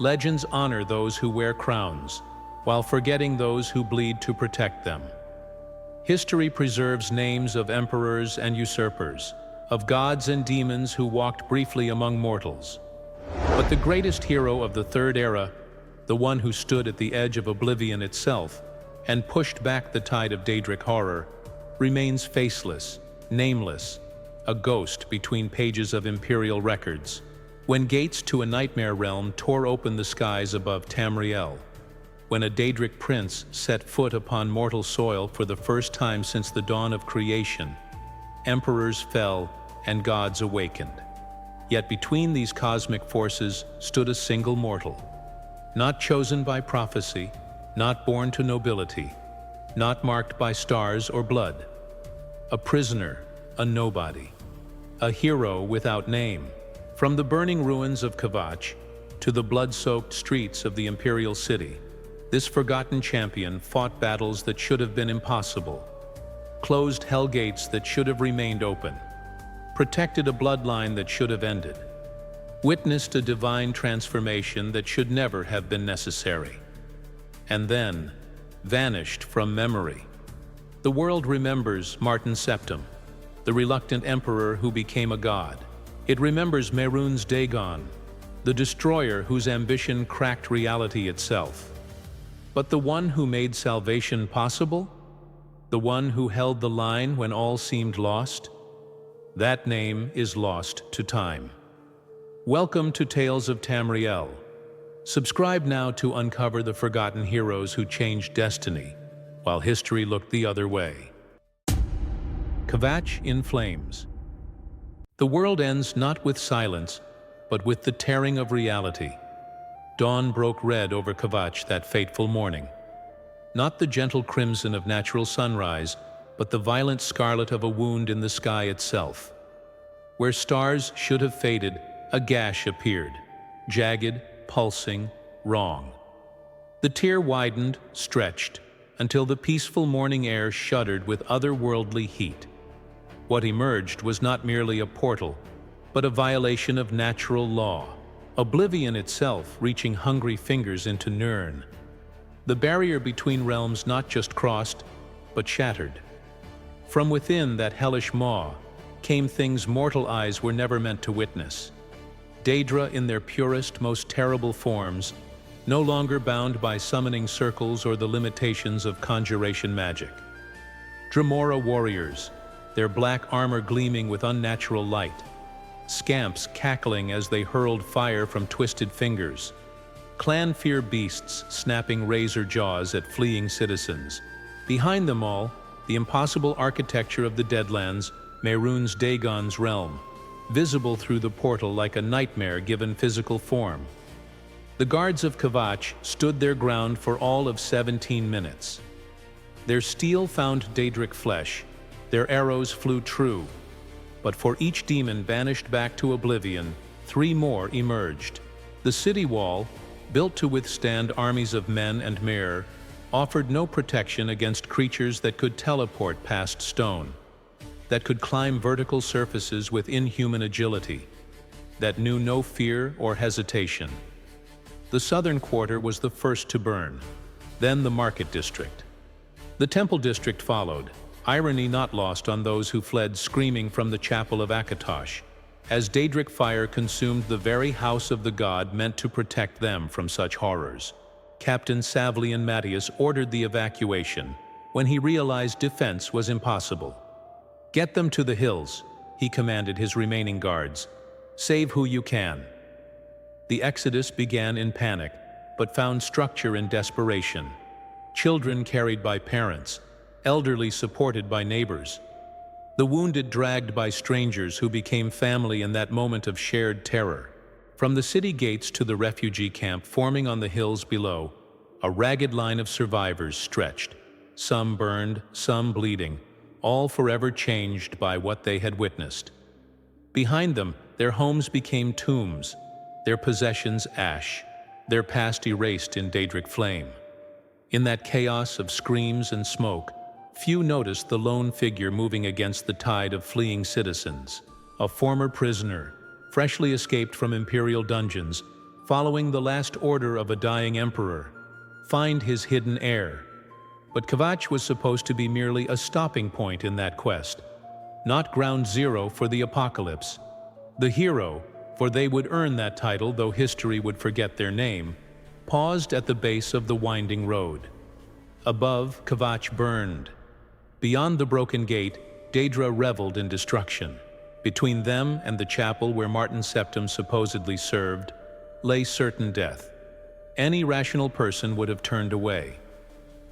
Legends honor those who wear crowns, while forgetting those who bleed to protect them. History preserves names of emperors and usurpers, of gods and demons who walked briefly among mortals. But the greatest hero of the Third Era, the one who stood at the edge of oblivion itself and pushed back the tide of Daedric horror, remains faceless, nameless, a ghost between pages of imperial records, when gates to a nightmare realm tore open the skies above Tamriel, when a Daedric prince set foot upon mortal soil for the first time since the dawn of creation, emperors fell and gods awakened. Yet between these cosmic forces stood a single mortal, not chosen by prophecy, not born to nobility, not marked by stars or blood. A prisoner, a nobody, a hero without name. From the burning ruins of Kvatch to the blood-soaked streets of the imperial city, this forgotten champion fought battles that should have been impossible, closed hell gates that should have remained open, protected a bloodline that should have ended, witnessed a divine transformation that should never have been necessary, and then vanished from memory. The world remembers Martin Septim, the reluctant emperor who became a god. It remembers Mehrunes Dagon, the destroyer whose ambition cracked reality itself. But the one who made salvation possible? The one who held the line when all seemed lost? That name is lost to time. Welcome to Tales of Tamriel. Subscribe now to uncover the forgotten heroes who changed destiny, while history looked the other way. Kvatch in flames. The world ends not with silence, but with the tearing of reality. Dawn broke red over Kvatch that fateful morning. Not the gentle crimson of natural sunrise, but the violent scarlet of a wound in the sky itself. Where stars should have faded, a gash appeared, jagged, pulsing, wrong. The tear widened, stretched, until the peaceful morning air shuddered with otherworldly heat. What emerged was not merely a portal, but a violation of natural law, oblivion itself reaching hungry fingers into Nirn. The barrier between realms not just crossed, but shattered. From within that hellish maw came things mortal eyes were never meant to witness. Daedra in their purest, most terrible forms, no longer bound by summoning circles or the limitations of conjuration magic. Dremora warriors, their black armor gleaming with unnatural light. Scamps cackling as they hurled fire from twisted fingers. Clan fear beasts snapping razor jaws at fleeing citizens. Behind them all, the impossible architecture of the Deadlands, Mehrunes Dagon's realm, visible through the portal like a nightmare given physical form. The guards of Kvatch stood their ground for all of 17 minutes. Their steel found Daedric flesh, their arrows flew true, but for each demon banished back to oblivion, 3 more emerged. The city wall, built to withstand armies of men and Mer, offered no protection against creatures that could teleport past stone, that could climb vertical surfaces with inhuman agility, that knew no fear or hesitation. The southern quarter was the first to burn, then the market district. The temple district followed, irony not lost on those who fled screaming from the chapel of Akatosh, as Daedric fire consumed the very house of the god meant to protect them from such horrors. Captain Savlian Mattius ordered the evacuation when he realized defense was impossible. "Get them to the hills," he commanded his remaining guards. "Save who you can." The exodus began in panic, but found structure in desperation. Children carried by parents, elderly supported by neighbors, the wounded dragged by strangers who became family in that moment of shared terror. From the city gates to the refugee camp forming on the hills below, a ragged line of survivors stretched, some burned, some bleeding, all forever changed by what they had witnessed. Behind them, their homes became tombs, their possessions ash, their past erased in Daedric flame. In that chaos of screams and smoke, few noticed the lone figure moving against the tide of fleeing citizens, a former prisoner, freshly escaped from imperial dungeons, following the last order of a dying emperor, find his hidden heir. But Kvatch was supposed to be merely a stopping point in that quest, not ground zero for the apocalypse. The hero, for they would earn that title though history would forget their name, paused at the base of the winding road. Above, Kvatch burned. Beyond the broken gate, Daedra reveled in destruction. Between them and the chapel where Martin Septim supposedly served lay certain death. Any rational person would have turned away,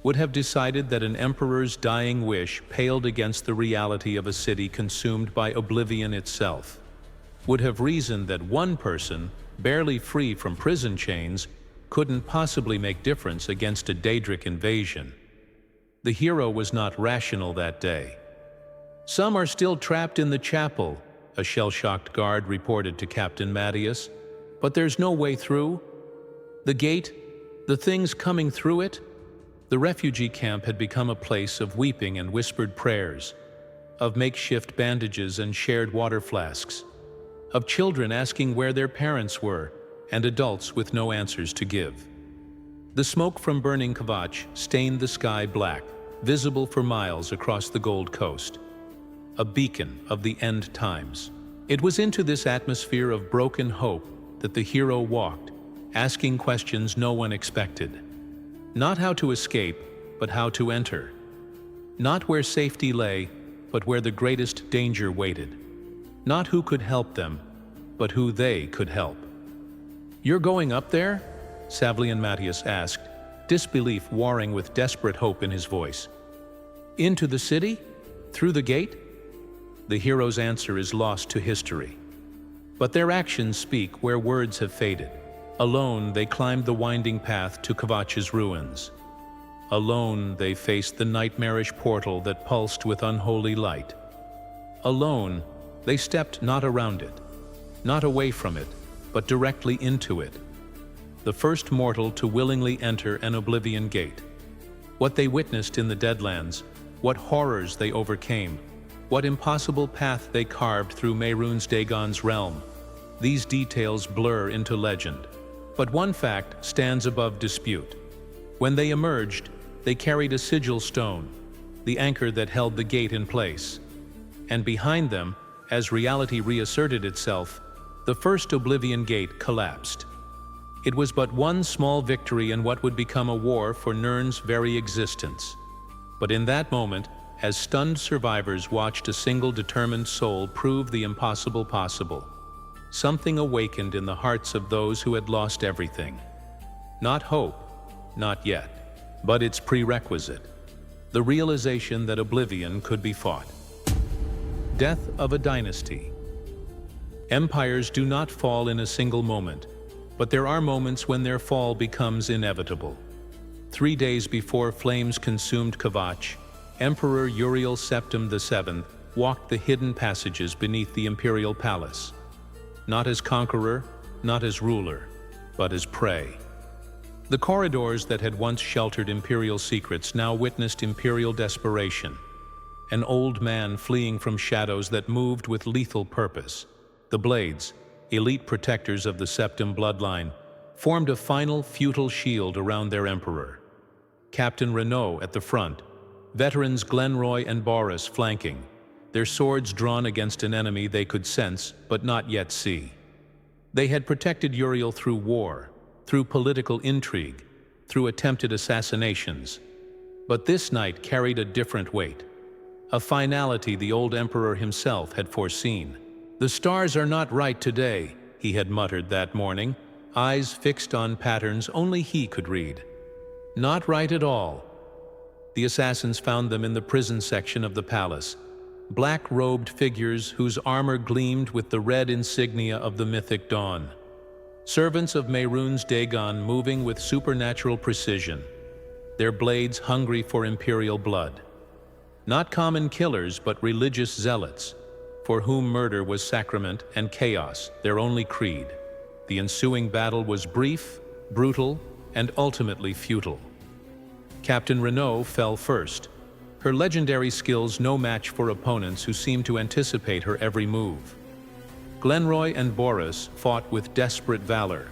would have decided that an emperor's dying wish paled against the reality of a city consumed by oblivion itself, would have reasoned that one person, barely free from prison chains, couldn't possibly make difference against a Daedric invasion. The hero was not rational that day. "Some are still trapped in the chapel," a shell-shocked guard reported to Captain Mattias. "But there's no way through. The gate, the things coming through it." The refugee camp had become a place of weeping and whispered prayers, of makeshift bandages and shared water flasks, of children asking where their parents were, and adults with no answers to give. The smoke from burning Kvatch stained the sky black, visible for miles across the Gold Coast, a beacon of the end times. It was into this atmosphere of broken hope that the hero walked, asking questions no one expected. Not how to escape, but how to enter. Not where safety lay, but where the greatest danger waited. Not who could help them, but who they could help. "You're going up there?" Savlian Mattias asked, disbelief warring with desperate hope in his voice. "Into the city? Through the gate?" The hero's answer is lost to history. But their actions speak where words have faded. Alone, they climbed the winding path to Kvatch's ruins. Alone, they faced the nightmarish portal that pulsed with unholy light. Alone, they stepped not around it, not away from it, but directly into it. The first mortal to willingly enter an oblivion gate. What they witnessed in the Deadlands, what horrors they overcame, what impossible path they carved through Mehrunes Dagon's realm, these details blur into legend. But one fact stands above dispute. When they emerged, they carried a sigil stone, the anchor that held the gate in place. And behind them, as reality reasserted itself, the first Oblivion gate collapsed. It was but one small victory in what would become a war for Nirn's very existence. But in that moment, as stunned survivors watched a single determined soul prove the impossible possible, something awakened in the hearts of those who had lost everything. Not hope, not yet, but its prerequisite, the realization that oblivion could be fought. Death of a dynasty. Empires do not fall in a single moment, but there are moments when their fall becomes inevitable. 3 days before flames consumed Kvatch, Emperor Uriel Septim VII walked the hidden passages beneath the imperial palace, not as conqueror, not as ruler, but as prey. The corridors that had once sheltered imperial secrets now witnessed imperial desperation, an old man fleeing from shadows that moved with lethal purpose. The Blades, elite protectors of the Septim bloodline, formed a final futile shield around their emperor. Captain Renaud at the front, veterans Glenroy and Boris flanking, their swords drawn against an enemy they could sense but not yet see. They had protected Uriel through war, through political intrigue, through attempted assassinations. But this night carried a different weight, a finality the old emperor himself had foreseen. "The stars are not right today," he had muttered that morning, eyes fixed on patterns only he could read. Not right at all. The assassins found them in the prison section of the palace, black-robed figures whose armor gleamed with the red insignia of the mythic dawn. Servants of Mehrunes Dagon moving with supernatural precision, their blades hungry for imperial blood. Not common killers, but religious zealots, for whom murder was sacrament and chaos their only creed. The ensuing battle was brief, brutal, and ultimately futile. Captain Renaud fell first, her legendary skills no match for opponents who seemed to anticipate her every move. Glenroy and Boris fought with desperate valor,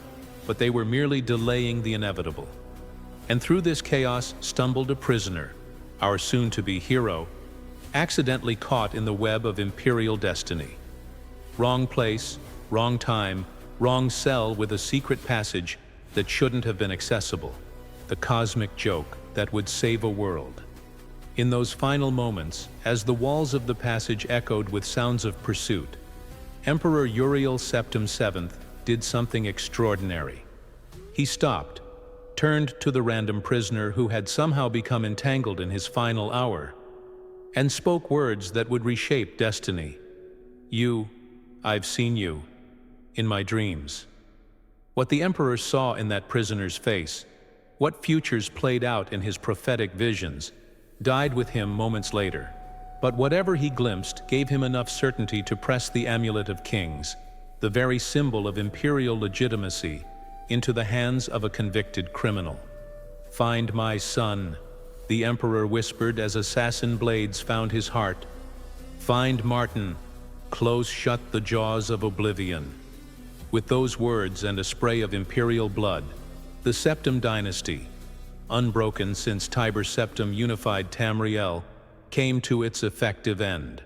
but they were merely delaying the inevitable. And through this chaos stumbled a prisoner, our soon-to-be hero, accidentally caught in the web of imperial destiny. Wrong place, wrong time, wrong cell with a secret passage that shouldn't have been accessible. The cosmic joke that would save a world. In those final moments, as the walls of the passage echoed with sounds of pursuit, Emperor Uriel Septim VII did something extraordinary. He stopped, turned to the random prisoner who had somehow become entangled in his final hour, and spoke words that would reshape destiny. "You, I've seen you, in my dreams." What the Emperor saw in that prisoner's face, what futures played out in his prophetic visions, died with him moments later. But whatever he glimpsed gave him enough certainty to press the Amulet of Kings, the very symbol of imperial legitimacy, into the hands of a convicted criminal. "Find my son," the Emperor whispered as assassin blades found his heart. "Find Martin, close shut the jaws of oblivion." With those words and a spray of imperial blood, the Septim Dynasty, unbroken since Tiber Septim unified Tamriel, came to its effective end.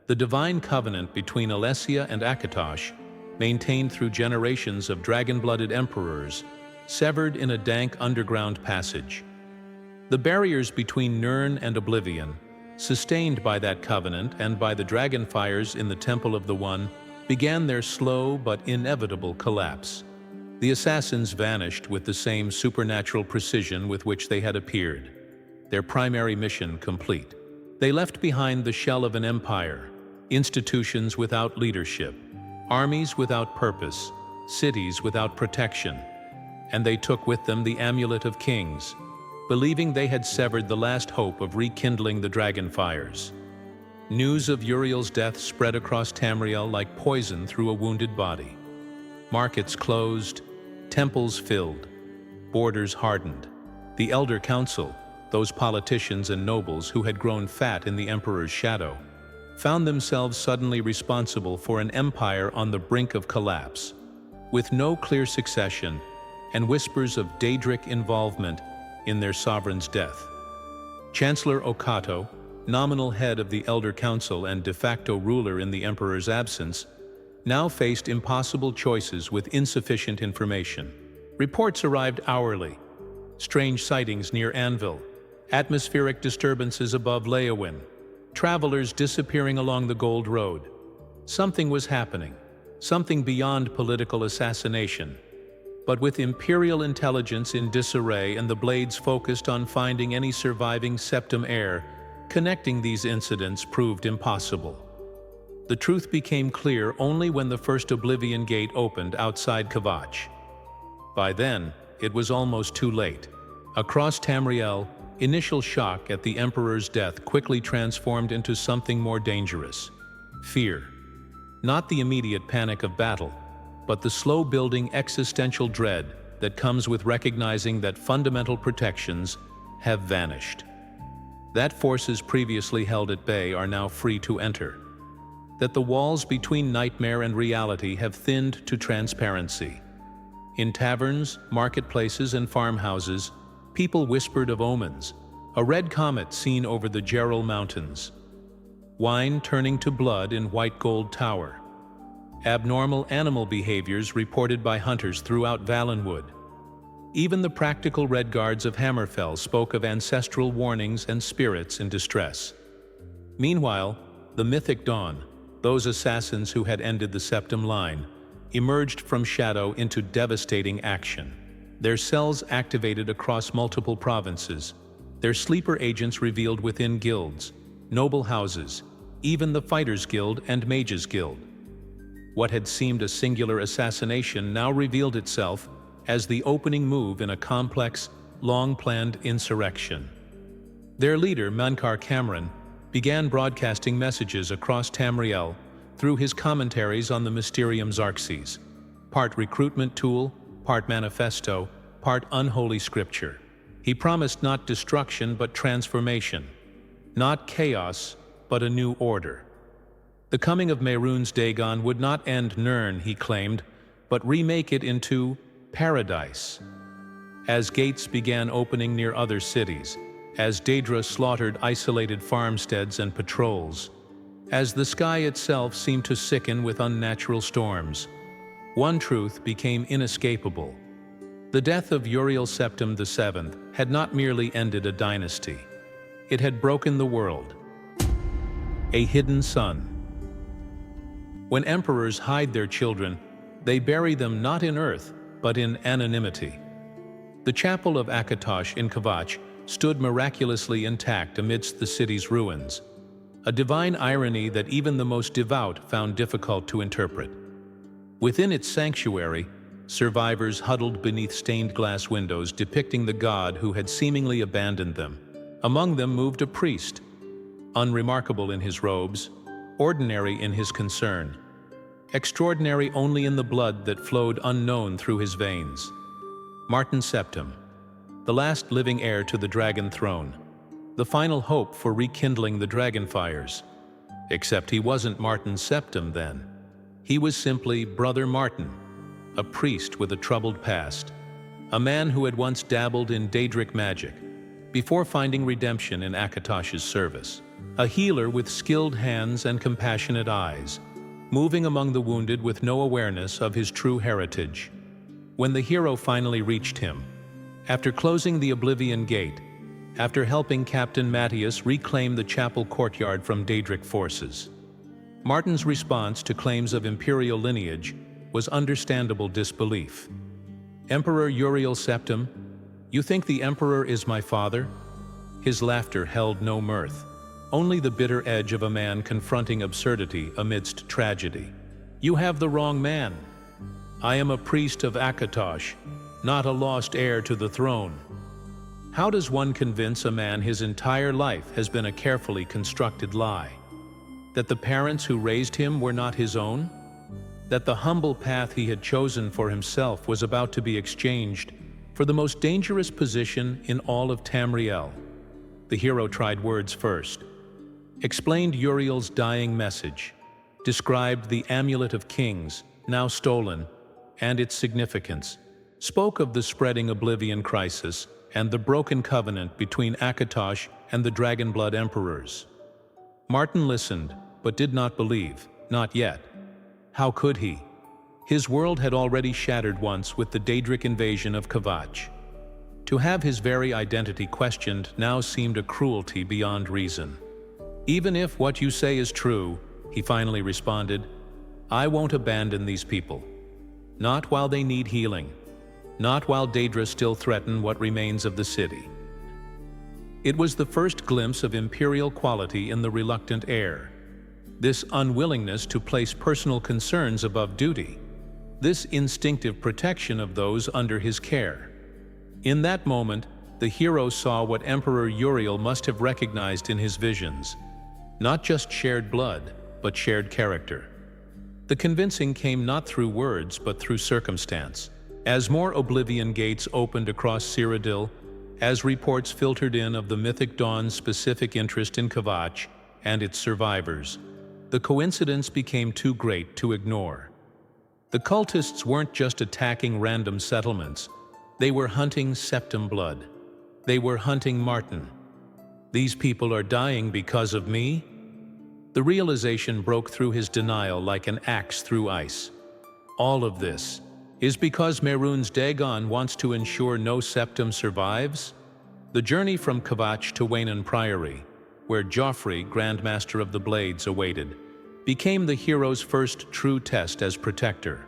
The divine covenant between Alesia and Akatosh, maintained through generations of dragon-blooded emperors, severed in a dank underground passage. The barriers between Nirn and Oblivion, sustained by that covenant and by the dragon fires in the Temple of the One, began their slow but inevitable collapse. The assassins vanished with the same supernatural precision with which they had appeared, their primary mission complete. They left behind the shell of an empire, institutions without leadership, armies without purpose, cities without protection, and they took with them the Amulet of Kings, believing they had severed the last hope of rekindling the dragon fires. News of Uriel's death spread across Tamriel like poison through a wounded body. Markets closed, temples filled, borders hardened. The Elder Council, those politicians and nobles who had grown fat in the Emperor's shadow, found themselves suddenly responsible for an empire on the brink of collapse, with no clear succession and whispers of Daedric involvement in their sovereign's death. Chancellor Okato, nominal head of the Elder Council and de facto ruler in the Emperor's absence, now faced impossible choices with insufficient information. Reports arrived hourly: strange sightings near Anvil, atmospheric disturbances above Leowyn, travelers disappearing along the Gold Road. Something was happening, something beyond political assassination. But with Imperial intelligence in disarray and the Blades focused on finding any surviving Septim heir, connecting these incidents proved impossible. The truth became clear only when the first Oblivion Gate opened outside Kvatch. By then, it was almost too late. Across Tamriel, initial shock at the Emperor's death quickly transformed into something more dangerous: fear. Not the immediate panic of battle, but the slow-building existential dread that comes with recognizing that fundamental protections have vanished. That forces previously held at bay are now free to enter. That the walls between nightmare and reality have thinned to transparency. In taverns, marketplaces, and farmhouses, people whispered of omens, a red comet seen over the Gerald Mountains, wine turning to blood in White Gold Tower, abnormal animal behaviors reported by hunters throughout Valenwood. Even the practical Red Guards of Hammerfell spoke of ancestral warnings and spirits in distress. Meanwhile, the mythic Dawn, those assassins who had ended the Septim line, emerged from shadow into devastating action. Their cells activated across multiple provinces, their sleeper agents revealed within guilds, noble houses, even the Fighters Guild and Mages Guild. What had seemed a singular assassination now revealed itself as the opening move in a complex, long-planned insurrection. Their leader, Mankar Cameron, began broadcasting messages across Tamriel through his commentaries on the Mysterium Xarxes, part recruitment tool, part manifesto, part unholy scripture. He promised not destruction but transformation, not chaos but a new order. The coming of Mehrunes Dagon would not end Nirn, he claimed, but remake it into paradise. As gates began opening near other cities, as Daedra slaughtered isolated farmsteads and patrols, as the sky itself seemed to sicken with unnatural storms, one truth became inescapable. The death of Uriel Septim VII had not merely ended a dynasty. It had broken the world. A hidden son. When emperors hide their children, they bury them not in earth, but in anonymity. The chapel of Akatosh in Kvatch stood miraculously intact amidst the city's ruins, a divine irony that even the most devout found difficult to interpret. Within its sanctuary, survivors huddled beneath stained glass windows depicting the god who had seemingly abandoned them. Among them moved a priest, unremarkable in his robes, ordinary in his concern, extraordinary only in the blood that flowed unknown through his veins. Martin Septim, the last living heir to the dragon throne, the final hope for rekindling the dragon fires. Except he wasn't Martin Septim then. He was simply Brother Martin, a priest with a troubled past, a man who had once dabbled in Daedric magic, before finding redemption in Akatosh's service, a healer with skilled hands and compassionate eyes, moving among the wounded with no awareness of his true heritage. When the hero finally reached him, after closing the Oblivion Gate, after helping Captain Matthias reclaim the chapel courtyard from Daedric forces, Martin's response to claims of imperial lineage was understandable disbelief. "Emperor Uriel Septim, you think the emperor is my father?" His laughter held no mirth, only the bitter edge of a man confronting absurdity amidst tragedy. "You have the wrong man. I am a priest of Akatosh, not a lost heir to the throne." How does one convince a man his entire life has been a carefully constructed lie? That the parents who raised him were not his own? That the humble path he had chosen for himself was about to be exchanged for the most dangerous position in all of Tamriel? The hero tried words first, explained Uriel's dying message, described the Amulet of Kings, now stolen, and its significance, spoke of the spreading Oblivion crisis and the broken covenant between Akatosh and the Dragonblood Emperors. Martin listened, but did not believe, not yet. How could he? His world had already shattered once with the Daedric invasion of Kvatch. To have his very identity questioned now seemed a cruelty beyond reason. "Even if what you say is true," he finally responded, "I won't abandon these people. Not while they need healing. Not while Daedra still threaten what remains of the city." It was the first glimpse of imperial quality in the reluctant heir. This unwillingness to place personal concerns above duty. This instinctive protection of those under his care. In that moment, the hero saw what Emperor Uriel must have recognized in his visions. Not just shared blood, but shared character. The convincing came not through words, but through circumstance. As more Oblivion gates opened across Cyrodiil, as reports filtered in of the mythic Dawn's specific interest in Kvatch and its survivors, the coincidence became too great to ignore. The cultists weren't just attacking random settlements. They were hunting Septim blood. They were hunting Martin. "These people are dying because of me?" The realization broke through his denial like an axe through ice. All of this is because Mehrunes Dagon wants to ensure no Septim survives? The journey from Kvatch to Waynon Priory, where Joffrey, Grandmaster of the Blades, awaited, became the hero's first true test as protector.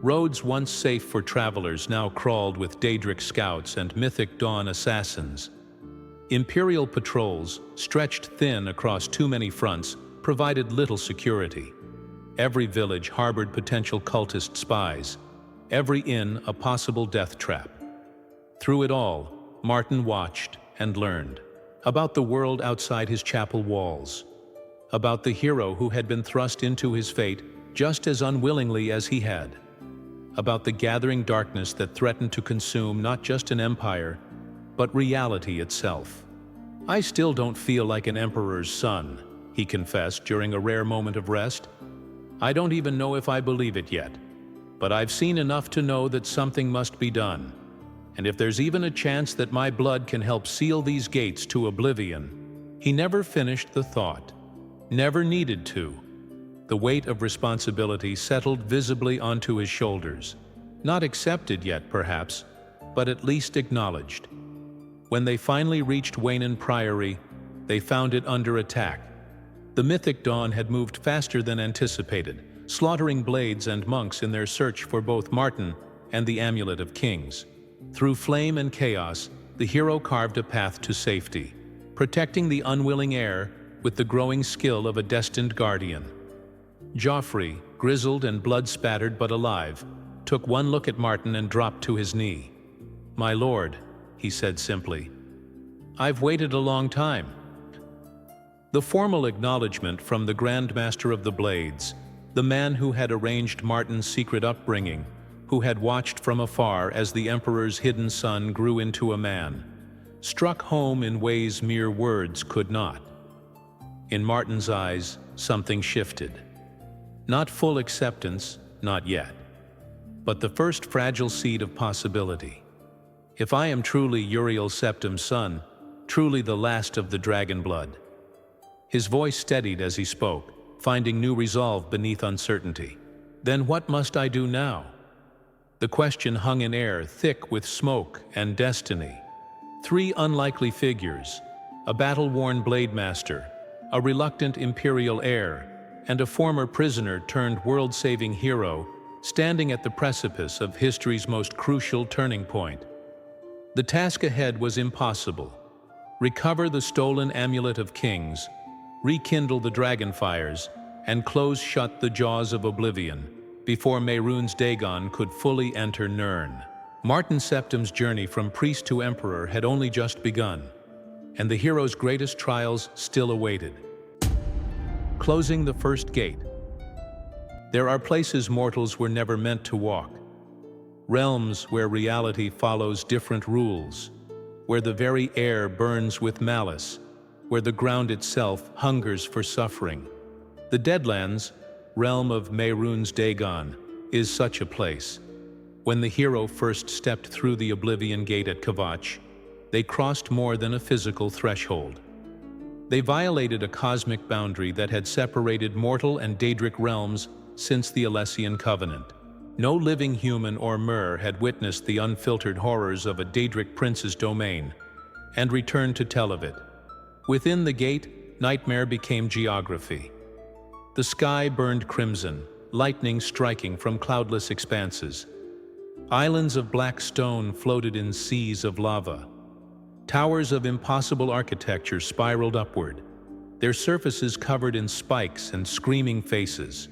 Roads once safe for travelers now crawled with Daedric scouts and mythic Dawn assassins. Imperial patrols, stretched thin across too many fronts, provided little security. Every village harbored potential cultist spies, every inn a possible death trap. Through it all, Martin watched and learned about the world outside his chapel walls, about the hero who had been thrust into his fate just as unwillingly as he had, about the gathering darkness that threatened to consume not just an empire, but reality itself. "I still don't feel like an emperor's son," he confessed during a rare moment of rest. "I don't even know if I believe it yet." But I've seen enough to know that something must be done. And if there's even a chance that my blood can help seal these gates to oblivion." He never finished the thought. Never needed to. The weight of responsibility settled visibly onto his shoulders. Not accepted yet, perhaps, but at least acknowledged. When they finally reached Waynon Priory, they found it under attack. The mythic dawn had moved faster than anticipated, slaughtering blades and monks in their search for both Martin and the Amulet of Kings. Through flame and chaos, the hero carved a path to safety, protecting the unwilling heir with the growing skill of a destined guardian. Joffrey, grizzled and blood-spattered but alive, took one look at Martin and dropped to his knee. "My lord," he said simply, "I've waited a long time." The formal acknowledgement from the Grand Master of the Blades, the man who had arranged Martin's secret upbringing, who had watched from afar as the Emperor's hidden son grew into a man, struck home in ways mere words could not. In Martin's eyes, something shifted. Not full acceptance, not yet, but the first fragile seed of possibility. If I am truly Uriel Septim's son, truly the last of the dragon blood. His voice steadied as he spoke, finding new resolve beneath uncertainty. Then what must I do now? The question hung in air, thick with smoke and destiny. Three unlikely figures, a battle-worn blade master, a reluctant imperial heir, and a former prisoner turned world-saving hero, standing at the precipice of history's most crucial turning point. The task ahead was impossible. Recover the stolen Amulet of Kings, rekindle the dragon fires, and close shut the jaws of oblivion before Mehrunes Dagon could fully enter Nirn. Martin Septim's journey from priest to emperor had only just begun, and the hero's greatest trials still awaited. Closing the first gate. There are places mortals were never meant to walk. Realms where reality follows different rules, where the very air burns with malice, where the ground itself hungers for suffering. The Deadlands, realm of Mehrunes Dagon, is such a place. When the hero first stepped through the Oblivion Gate at Kvatch, they crossed more than a physical threshold. They violated a cosmic boundary that had separated mortal and Daedric realms since the Alessian Covenant. No living human or Mer had witnessed the unfiltered horrors of a Daedric prince's domain and returned to tell of it. Within the gate, nightmare became geography. The sky burned crimson, lightning striking from cloudless expanses. Islands of black stone floated in seas of lava. Towers of impossible architecture spiraled upward, their surfaces covered in spikes and screaming faces.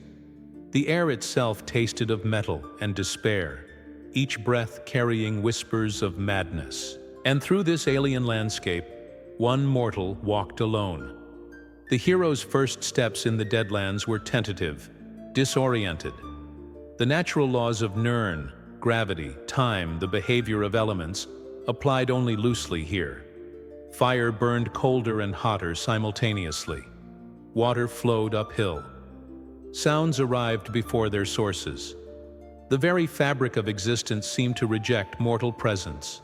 The air itself tasted of metal and despair, each breath carrying whispers of madness. And through this alien landscape, one mortal walked alone. The hero's first steps in the Deadlands were tentative, disoriented. The natural laws of Nirn, gravity, time, the behavior of elements, applied only loosely here. Fire burned colder and hotter simultaneously. Water flowed uphill. Sounds arrived before their sources. The very fabric of existence seemed to reject mortal presence.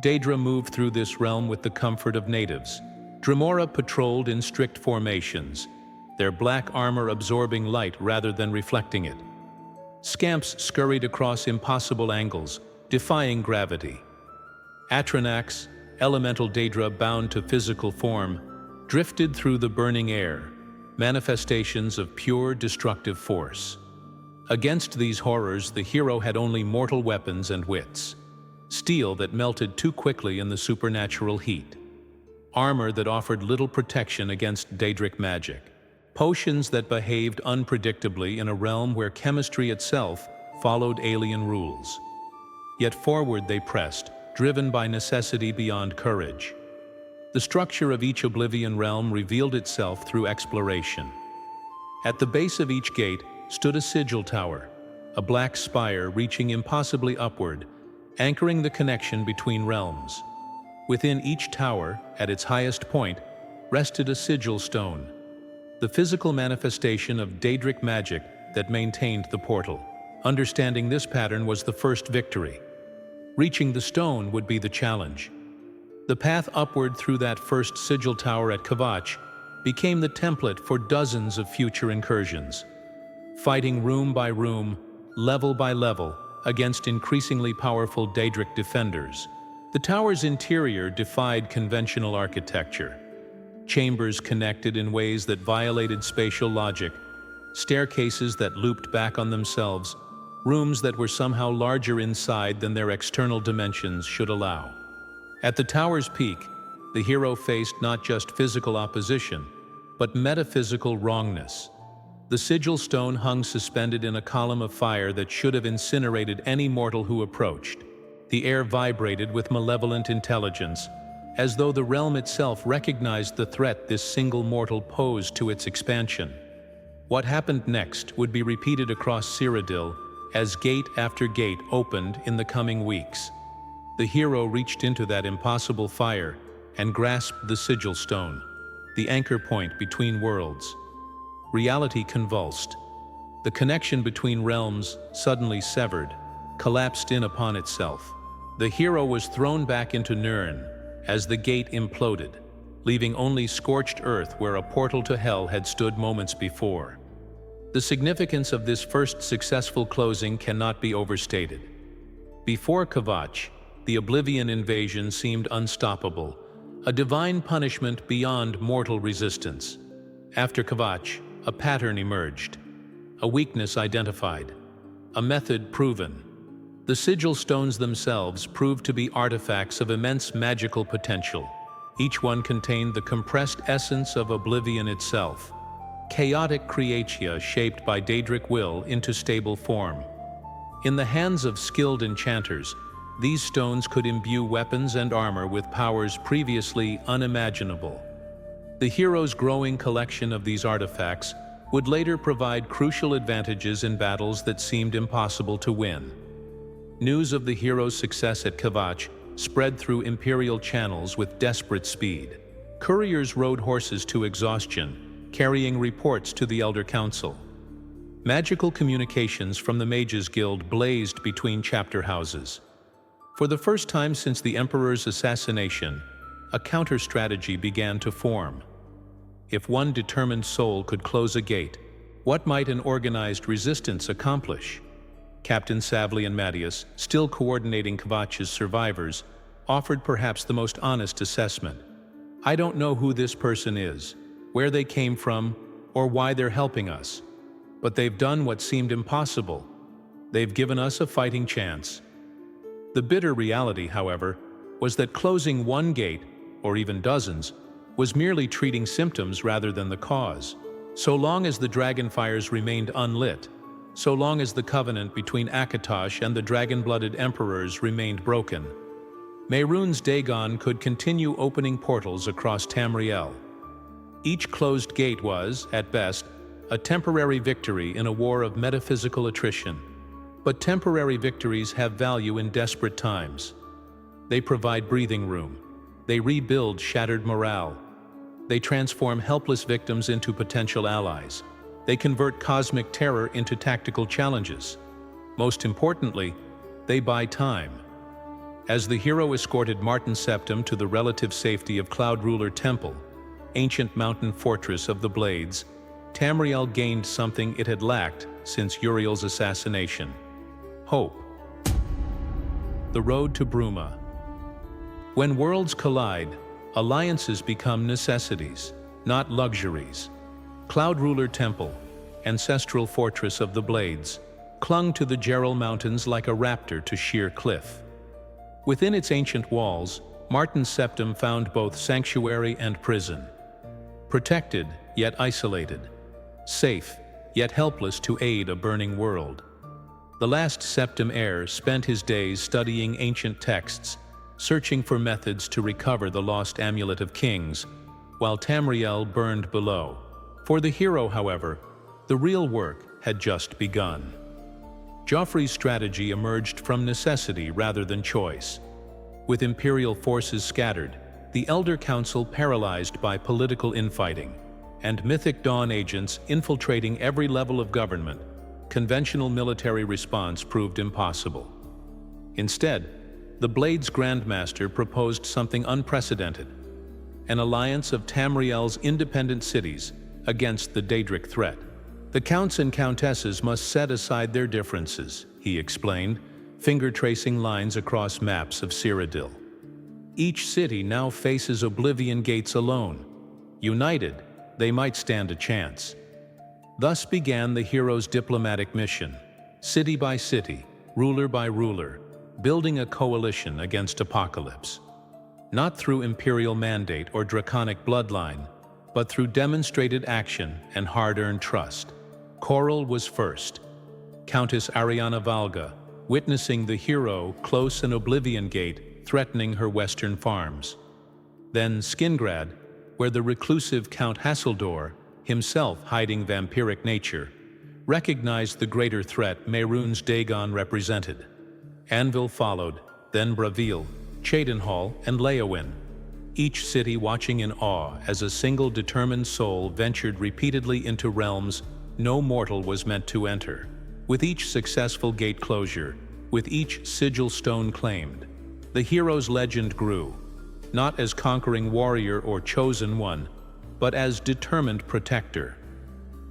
Daedra moved through this realm with the comfort of natives. Dremora patrolled in strict formations, their black armor absorbing light rather than reflecting it. Scamps scurried across impossible angles, defying gravity. Atranax, elemental Daedra bound to physical form, drifted through the burning air, manifestations of pure destructive force. Against these horrors, the hero had only mortal weapons and wits. Steel that melted too quickly in the supernatural heat. Armor that offered little protection against Daedric magic. Potions that behaved unpredictably in a realm where chemistry itself followed alien rules. Yet forward they pressed, driven by necessity beyond courage. The structure of each Oblivion realm revealed itself through exploration. At the base of each gate stood a sigil tower, a black spire reaching impossibly upward, anchoring the connection between realms. Within each tower, at its highest point, rested a sigil stone, the physical manifestation of Daedric magic that maintained the portal. Understanding this pattern was the first victory. Reaching the stone would be the challenge. The path upward through that first sigil tower at Kvatch became the template for dozens of future incursions. Fighting room by room, level by level, against increasingly powerful Daedric defenders, the tower's interior defied conventional architecture. Chambers connected in ways that violated spatial logic, staircases that looped back on themselves, rooms that were somehow larger inside than their external dimensions should allow. At the tower's peak, the hero faced not just physical opposition, but metaphysical wrongness. The sigil stone hung suspended in a column of fire that should have incinerated any mortal who approached. The air vibrated with malevolent intelligence, as though the realm itself recognized the threat this single mortal posed to its expansion. What happened next would be repeated across Cyrodiil as gate after gate opened in the coming weeks. The hero reached into that impossible fire and grasped the sigil stone, the anchor point between worlds. Reality convulsed. The connection between realms, suddenly severed, collapsed in upon itself. The hero was thrown back into Nirn as the gate imploded, leaving only scorched earth where a portal to hell had stood moments before. The significance of this first successful closing cannot be overstated. Before Kvatch, the Oblivion invasion seemed unstoppable, a divine punishment beyond mortal resistance. After Kvatch, a pattern emerged, a weakness identified, a method proven. The sigil stones themselves proved to be artifacts of immense magical potential. Each one contained the compressed essence of Oblivion itself, chaotic creatia shaped by Daedric will into stable form. In the hands of skilled enchanters, these stones could imbue weapons and armor with powers previously unimaginable. The hero's growing collection of these artifacts would later provide crucial advantages in battles that seemed impossible to win. News of the hero's success at Kvatch spread through imperial channels with desperate speed. Couriers rode horses to exhaustion, carrying reports to the Elder Council. Magical communications from the Mages Guild blazed between chapter houses. For the first time since the Emperor's assassination, a counter-strategy began to form. If one determined soul could close a gate, what might an organized resistance accomplish? Captain Savli and Mattias, still coordinating Kvatch's survivors, offered perhaps the most honest assessment. I don't know who this person is, where they came from, or why they're helping us. But they've done what seemed impossible. They've given us a fighting chance. The bitter reality, however, was that closing one gate, or even dozens, was merely treating symptoms rather than the cause. So long as the dragonfires remained unlit, so long as the covenant between Akatosh and the dragon-blooded emperors remained broken, Mehrunes Dagon could continue opening portals across Tamriel. Each closed gate was, at best, a temporary victory in a war of metaphysical attrition. But temporary victories have value in desperate times. They provide breathing room. They rebuild shattered morale. They transform helpless victims into potential allies. They convert cosmic terror into tactical challenges. Most importantly, they buy time. As the hero escorted Martin Septim to the relative safety of Cloud Ruler Temple, ancient mountain fortress of the Blades, Tamriel gained something it had lacked since Uriel's assassination: hope. The road to Bruma. When worlds collide, alliances become necessities, not luxuries. Cloud Ruler Temple, ancestral fortress of the Blades, clung to the Gerald Mountains like a raptor to sheer cliff. Within its ancient walls, Martin Septim found both sanctuary and prison. Protected, yet isolated. Safe, yet helpless to aid a burning world. The last Septim heir spent his days studying ancient texts, searching for methods to recover the lost Amulet of Kings, while Tamriel burned below. For the hero, however, the real work had just begun. Joffrey's strategy emerged from necessity rather than choice. With imperial forces scattered, the Elder Council paralyzed by political infighting, and Mythic Dawn agents infiltrating every level of government, conventional military response proved impossible. Instead, the Blade's Grandmaster proposed something unprecedented: an alliance of Tamriel's independent cities against the Daedric threat. The counts and countesses must set aside their differences, he explained, finger-tracing lines across maps of Cyrodiil. Each city now faces Oblivion gates alone. United, they might stand a chance. Thus began the hero's diplomatic mission, city by city, ruler by ruler, building a coalition against apocalypse. Not through imperial mandate or draconic bloodline, but through demonstrated action and hard-earned trust. Coral was first, Countess Ariana Valga, witnessing the hero close an Oblivion gate threatening her western farms. Then Skingrad, where the reclusive Count Hasseldor, himself hiding vampiric nature, recognized the greater threat Mehrunes Dagon represented. Anvil followed, then Bravil, Cheydinhal, and Leowyn, each city watching in awe as a single determined soul ventured repeatedly into realms no mortal was meant to enter. With each successful gate closure, with each sigil stone claimed, the hero's legend grew, not as conquering warrior or chosen one, but as determined protector,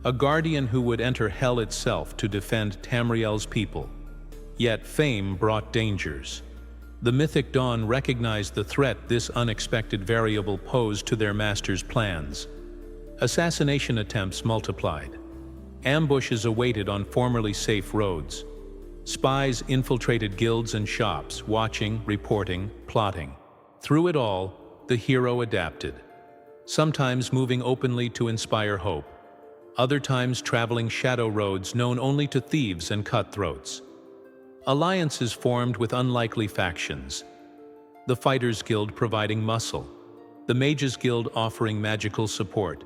a guardian who would enter hell itself to defend Tamriel's people. Yet fame brought dangers. The mythic Dawn recognized the threat this unexpected variable posed to their master's plans. Assassination attempts multiplied. Ambushes awaited on formerly safe roads. Spies infiltrated guilds and shops, watching, reporting, plotting. Through it all, the hero adapted, sometimes moving openly to inspire hope, other times traveling shadow roads known only to thieves and cutthroats. Alliances formed with unlikely factions, the Fighters Guild providing muscle, the Mages Guild offering magical support,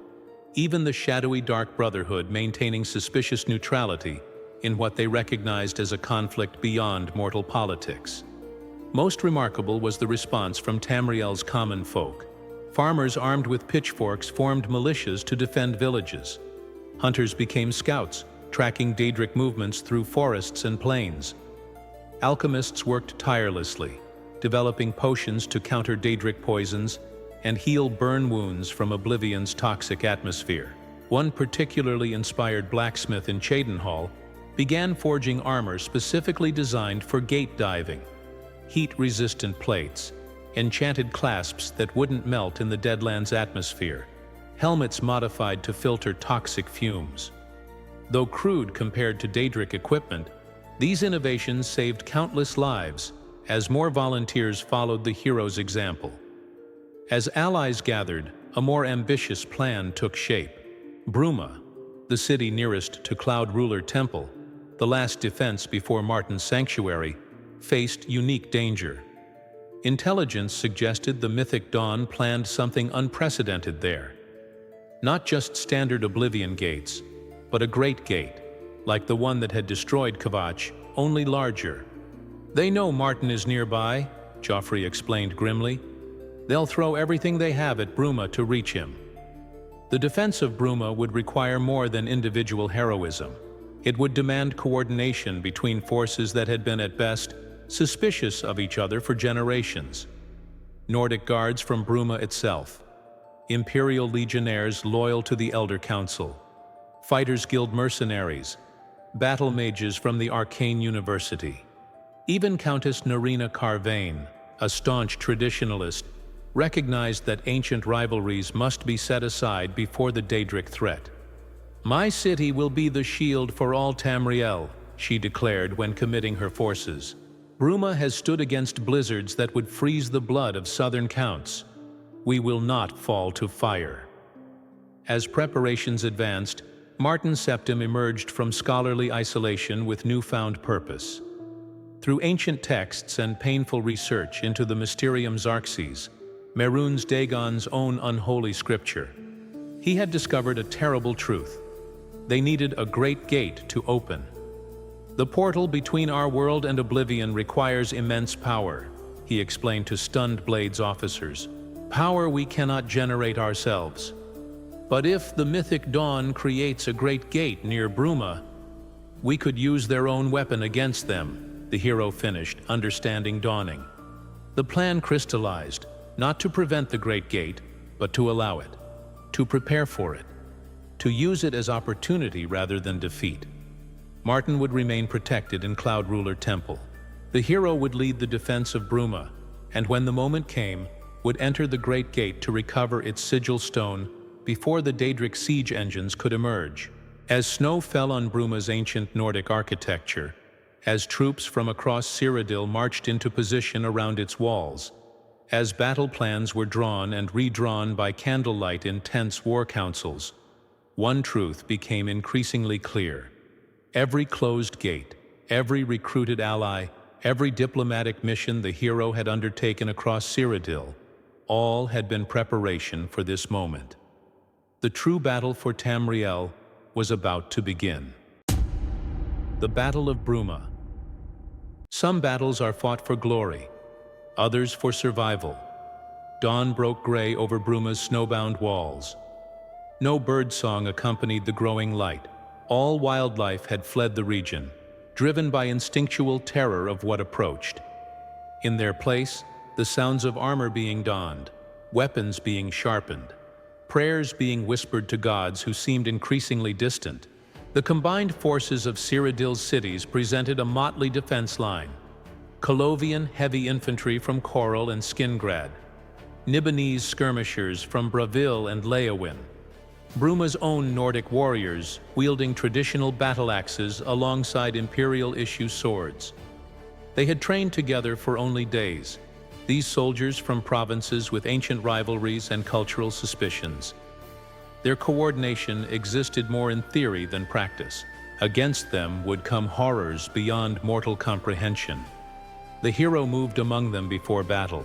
even the shadowy Dark Brotherhood maintaining suspicious neutrality in what they recognized as a conflict beyond mortal politics. Most remarkable was the response from Tamriel's common folk. Farmers armed with pitchforks formed militias to defend villages. Hunters became scouts, tracking Daedric movements through forests and plains. Alchemists worked tirelessly, developing potions to counter Daedric poisons and heal burn wounds from Oblivion's toxic atmosphere. One particularly inspired blacksmith in Cheydinhal began forging armor specifically designed for gate diving, heat-resistant plates, enchanted clasps that wouldn't melt in the Deadlands atmosphere, helmets modified to filter toxic fumes. Though crude compared to Daedric equipment, these innovations saved countless lives as more volunteers followed the hero's example. As allies gathered, a more ambitious plan took shape. Bruma, the city nearest to Cloud Ruler Temple, the last defense before Martin's sanctuary, faced unique danger. Intelligence suggested the mythic Dawn planned something unprecedented there. Not just standard Oblivion gates, but a great gate, like the one that had destroyed Kvatch, only larger. "They know Martin is nearby," Joffrey explained grimly. "They'll throw everything they have at Bruma to reach him." The defense of Bruma would require more than individual heroism. It would demand coordination between forces that had been at best suspicious of each other for generations. Nordic guards from Bruma itself, Imperial legionnaires loyal to the Elder Council, Fighters Guild mercenaries, battle mages from the Arcane University. Even Countess Narina Carvain, a staunch traditionalist, recognized that ancient rivalries must be set aside before the Daedric threat. "My city will be the shield for all Tamriel," she declared when committing her forces. "Bruma has stood against blizzards that would freeze the blood of southern counts. We will not fall to fire." As preparations advanced, Martin Septim emerged from scholarly isolation with newfound purpose. Through ancient texts and painful research into the Mysterium Xarxes, Mehrunes Dagon's own unholy scripture, he had discovered a terrible truth. They needed a great gate to open. "The portal between our world and Oblivion requires immense power," he explained to stunned Blade's officers. "Power we cannot generate ourselves. But if the mythic Dawn creates a great gate near Bruma, We could use their own weapon against them, the hero finished, understanding dawning. The plan crystallized, not to prevent the Great Gate, but to allow it, to prepare for it, to use it as opportunity rather than defeat. Martin would remain protected in Cloud Ruler Temple. The hero would lead the defense of Bruma, and when the moment came, would enter the Great Gate to recover its sigil stone before the Daedric siege engines could emerge. As snow fell on Bruma's ancient Nordic architecture, as troops from across Cyrodiil marched into position around its walls, as battle plans were drawn and redrawn by candlelight in tense war councils, one truth became increasingly clear. Every closed gate, every recruited ally, every diplomatic mission the hero had undertaken across Cyrodiil, all had been preparation for this moment. The true battle for Tamriel was about to begin. The Battle of Bruma. Some battles are fought for glory, others for survival. Dawn broke gray over Bruma's snowbound walls. No birdsong accompanied the growing light. All wildlife had fled the region, driven by instinctual terror of what approached. In their place, the sounds of armor being donned, weapons being sharpened, prayers being whispered to gods who seemed increasingly distant. The combined forces of Cyrodiil's cities presented a motley defense line. Colovian heavy infantry from Coral and Skingrad, Nibonese skirmishers from Bravil and Leowin, Bruma's own Nordic warriors wielding traditional battle axes alongside imperial-issue swords. They had trained together for only days, these soldiers from provinces with ancient rivalries and cultural suspicions. Their coordination existed more in theory than practice. Against them would come horrors beyond mortal comprehension. The hero moved among them before battle,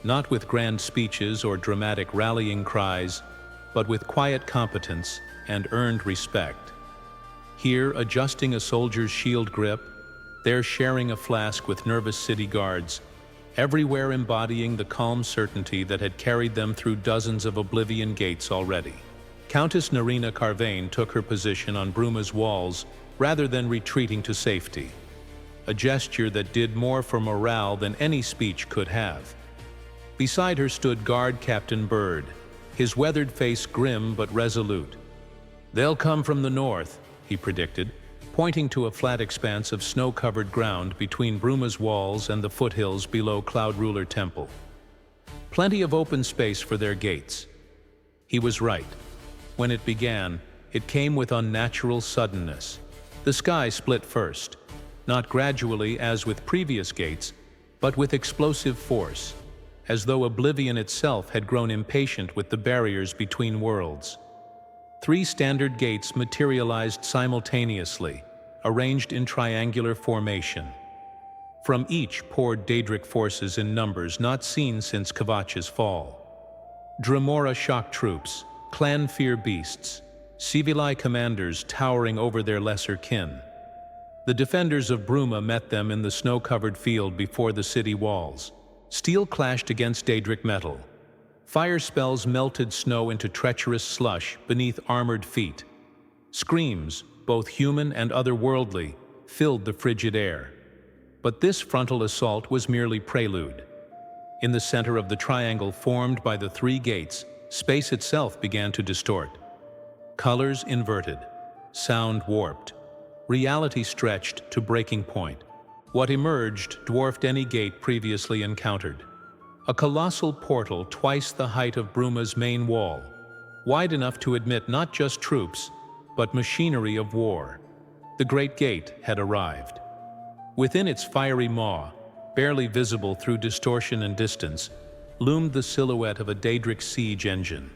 not with grand speeches or dramatic rallying cries, but with quiet competence and earned respect. Here, adjusting a soldier's shield grip, there sharing a flask with nervous city guards, everywhere embodying the calm certainty that had carried them through dozens of Oblivion gates already. Countess Narina Carvain took her position on Bruma's walls rather than retreating to safety, a gesture that did more for morale than any speech could have. Beside her stood Guard Captain Bird, his weathered face grim but resolute. "They'll come from the north," he predicted, pointing to a flat expanse of snow-covered ground between Bruma's walls and the foothills below Cloud Ruler Temple. Plenty of open space for their gates. He was right. When it began, it came with unnatural suddenness. The sky split first, not gradually as with previous gates, but with explosive force, as though Oblivion itself had grown impatient with the barriers between worlds. 3 standard gates materialized simultaneously, arranged in triangular formation. From each poured Daedric forces in numbers not seen since Kvatch's fall. Dremora shock troops, clan fear beasts, Civilai commanders towering over their lesser kin. The defenders of Bruma met them in the snow-covered field before the city walls. Steel clashed against Daedric metal. Fire spells melted snow into treacherous slush beneath armored feet. Screams, both human and otherworldly, filled the frigid air. But this frontal assault was merely prelude. In the center of the triangle formed by the 3 gates, space itself began to distort. Colors inverted, sound warped, reality stretched to breaking point. What emerged dwarfed any gate previously encountered. A colossal portal twice the height of Bruma's main wall, wide enough to admit not just troops, but machinery of war. The Great Gate had arrived. Within its fiery maw, barely visible through distortion and distance, loomed the silhouette of a Daedric siege engine,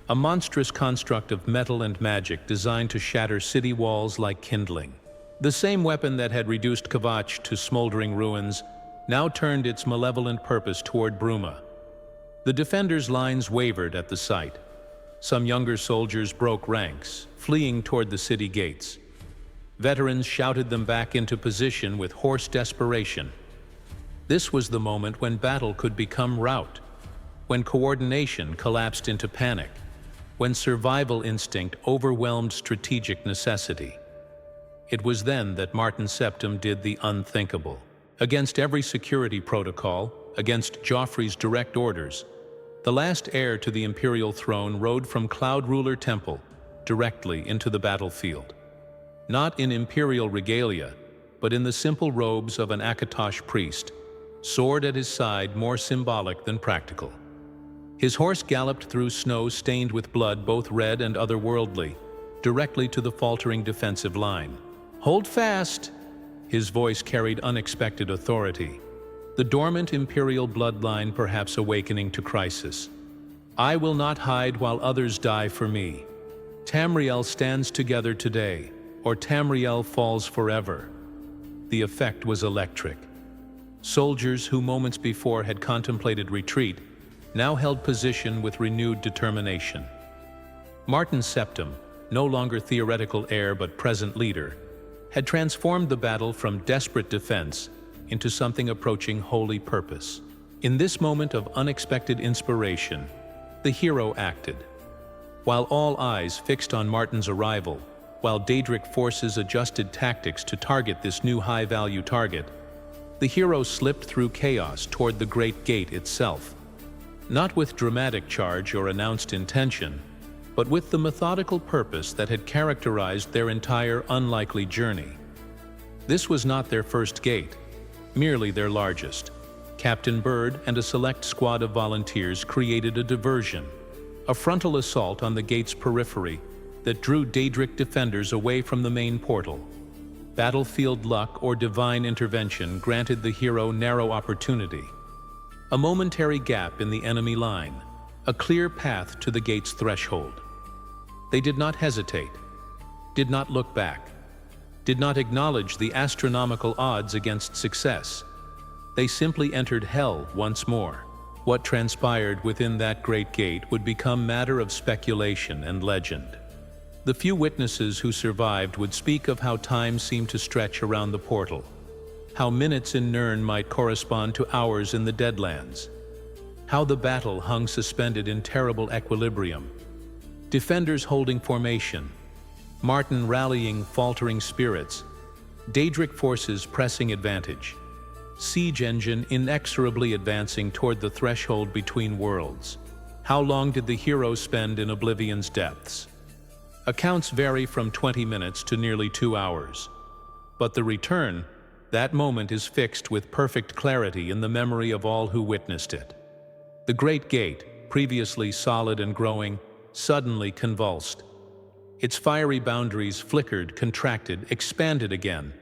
a monstrous construct of metal and magic designed to shatter city walls like kindling. The same weapon that had reduced Kvatch to smoldering ruins now turned its malevolent purpose toward Bruma. The defenders' lines wavered at the sight. Some younger soldiers broke ranks, fleeing toward the city gates. Veterans shouted them back into position with hoarse desperation. This was the moment when battle could become rout, when coordination collapsed into panic, when survival instinct overwhelmed strategic necessity. It was then that Martin Septim did the unthinkable. Against every security protocol, against Joffrey's direct orders, the last heir to the imperial throne rode from Cloud Ruler Temple directly into the battlefield. Not in imperial regalia, but in the simple robes of an Akatosh priest, sword at his side more symbolic than practical. His horse galloped through snow stained with blood, both red and otherworldly, directly to the faltering defensive line. "Hold fast!" His voice carried unexpected authority, the dormant imperial bloodline perhaps awakening to crisis. "I will not hide while others die for me. Tamriel stands together today, or Tamriel falls forever." The effect was electric. Soldiers who moments before had contemplated retreat now held position with renewed determination. Martin Septim, no longer theoretical heir but present leader, had transformed the battle from desperate defense into something approaching holy purpose. In this moment of unexpected inspiration, the hero acted. While all eyes fixed on Martin's arrival, while Daedric forces adjusted tactics to target this new high-value target, the hero slipped through chaos toward the Great Gate itself. Not with dramatic charge or announced intention, but with the methodical purpose that had characterized their entire unlikely journey. This was not their first gate, merely their largest. Captain Bird and a select squad of volunteers created a diversion, a frontal assault on the gate's periphery that drew Daedric defenders away from the main portal. Battlefield luck or divine intervention granted the hero narrow opportunity. A momentary gap in the enemy line, a clear path to the gate's threshold. They did not hesitate, did not look back, did not acknowledge the astronomical odds against success. They simply entered hell once more. What transpired within that great gate would become matter of speculation and legend. The few witnesses who survived would speak of how time seemed to stretch around the portal, how minutes in Nirn might correspond to hours in the Deadlands, how the battle hung suspended in terrible equilibrium. Defenders holding formation, Martin rallying faltering spirits, Daedric forces pressing advantage, siege engine inexorably advancing toward the threshold between worlds. How long did the hero spend in Oblivion's depths? Accounts vary from 20 minutes to nearly 2 hours. But the return, that moment is fixed with perfect clarity in the memory of all who witnessed it. The Great Gate, previously solid and growing, suddenly convulsed. Its fiery boundaries flickered, contracted, expanded again.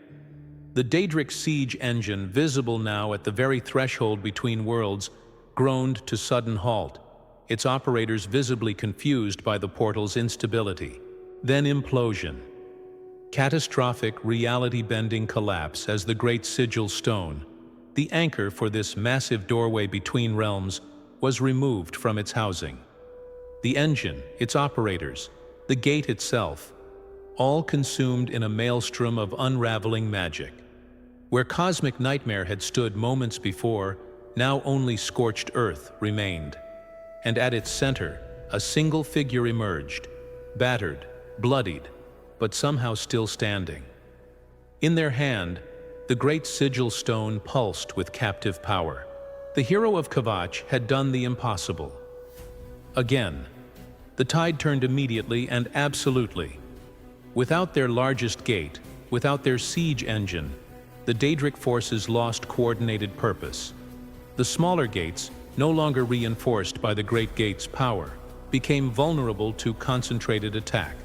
The Daedric siege engine, visible now at the very threshold between worlds, groaned to sudden halt, its operators visibly confused by the portal's instability. Then implosion. Catastrophic, reality-bending collapse as the great sigil stone, the anchor for this massive doorway between realms, was removed from its housing. The engine, its operators, the gate itself, all consumed in a maelstrom of unraveling magic. Where cosmic nightmare had stood moments before, now only scorched earth remained. And at its center, a single figure emerged, battered, bloodied, but somehow still standing. In their hand, the great sigil stone pulsed with captive power. The hero of Kvatch had done the impossible. Again, the tide turned immediately and absolutely. Without their largest gate, without their siege engine, the Daedric forces lost coordinated purpose. The smaller gates, no longer reinforced by the Great Gate's power, became vulnerable to concentrated attack.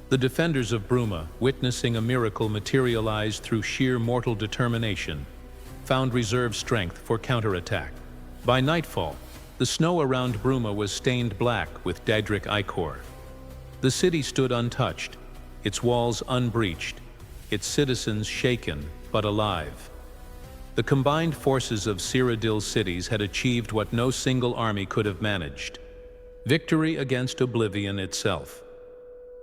The defenders of Bruma, witnessing a miracle materialize through sheer mortal determination, found reserve strength for counterattack. By nightfall, the snow around Bruma was stained black with Daedric ichor. The city stood untouched, its walls unbreached, its citizens shaken but alive. The combined forces of Cyrodiil's cities had achieved what no single army could have managed: victory against Oblivion itself.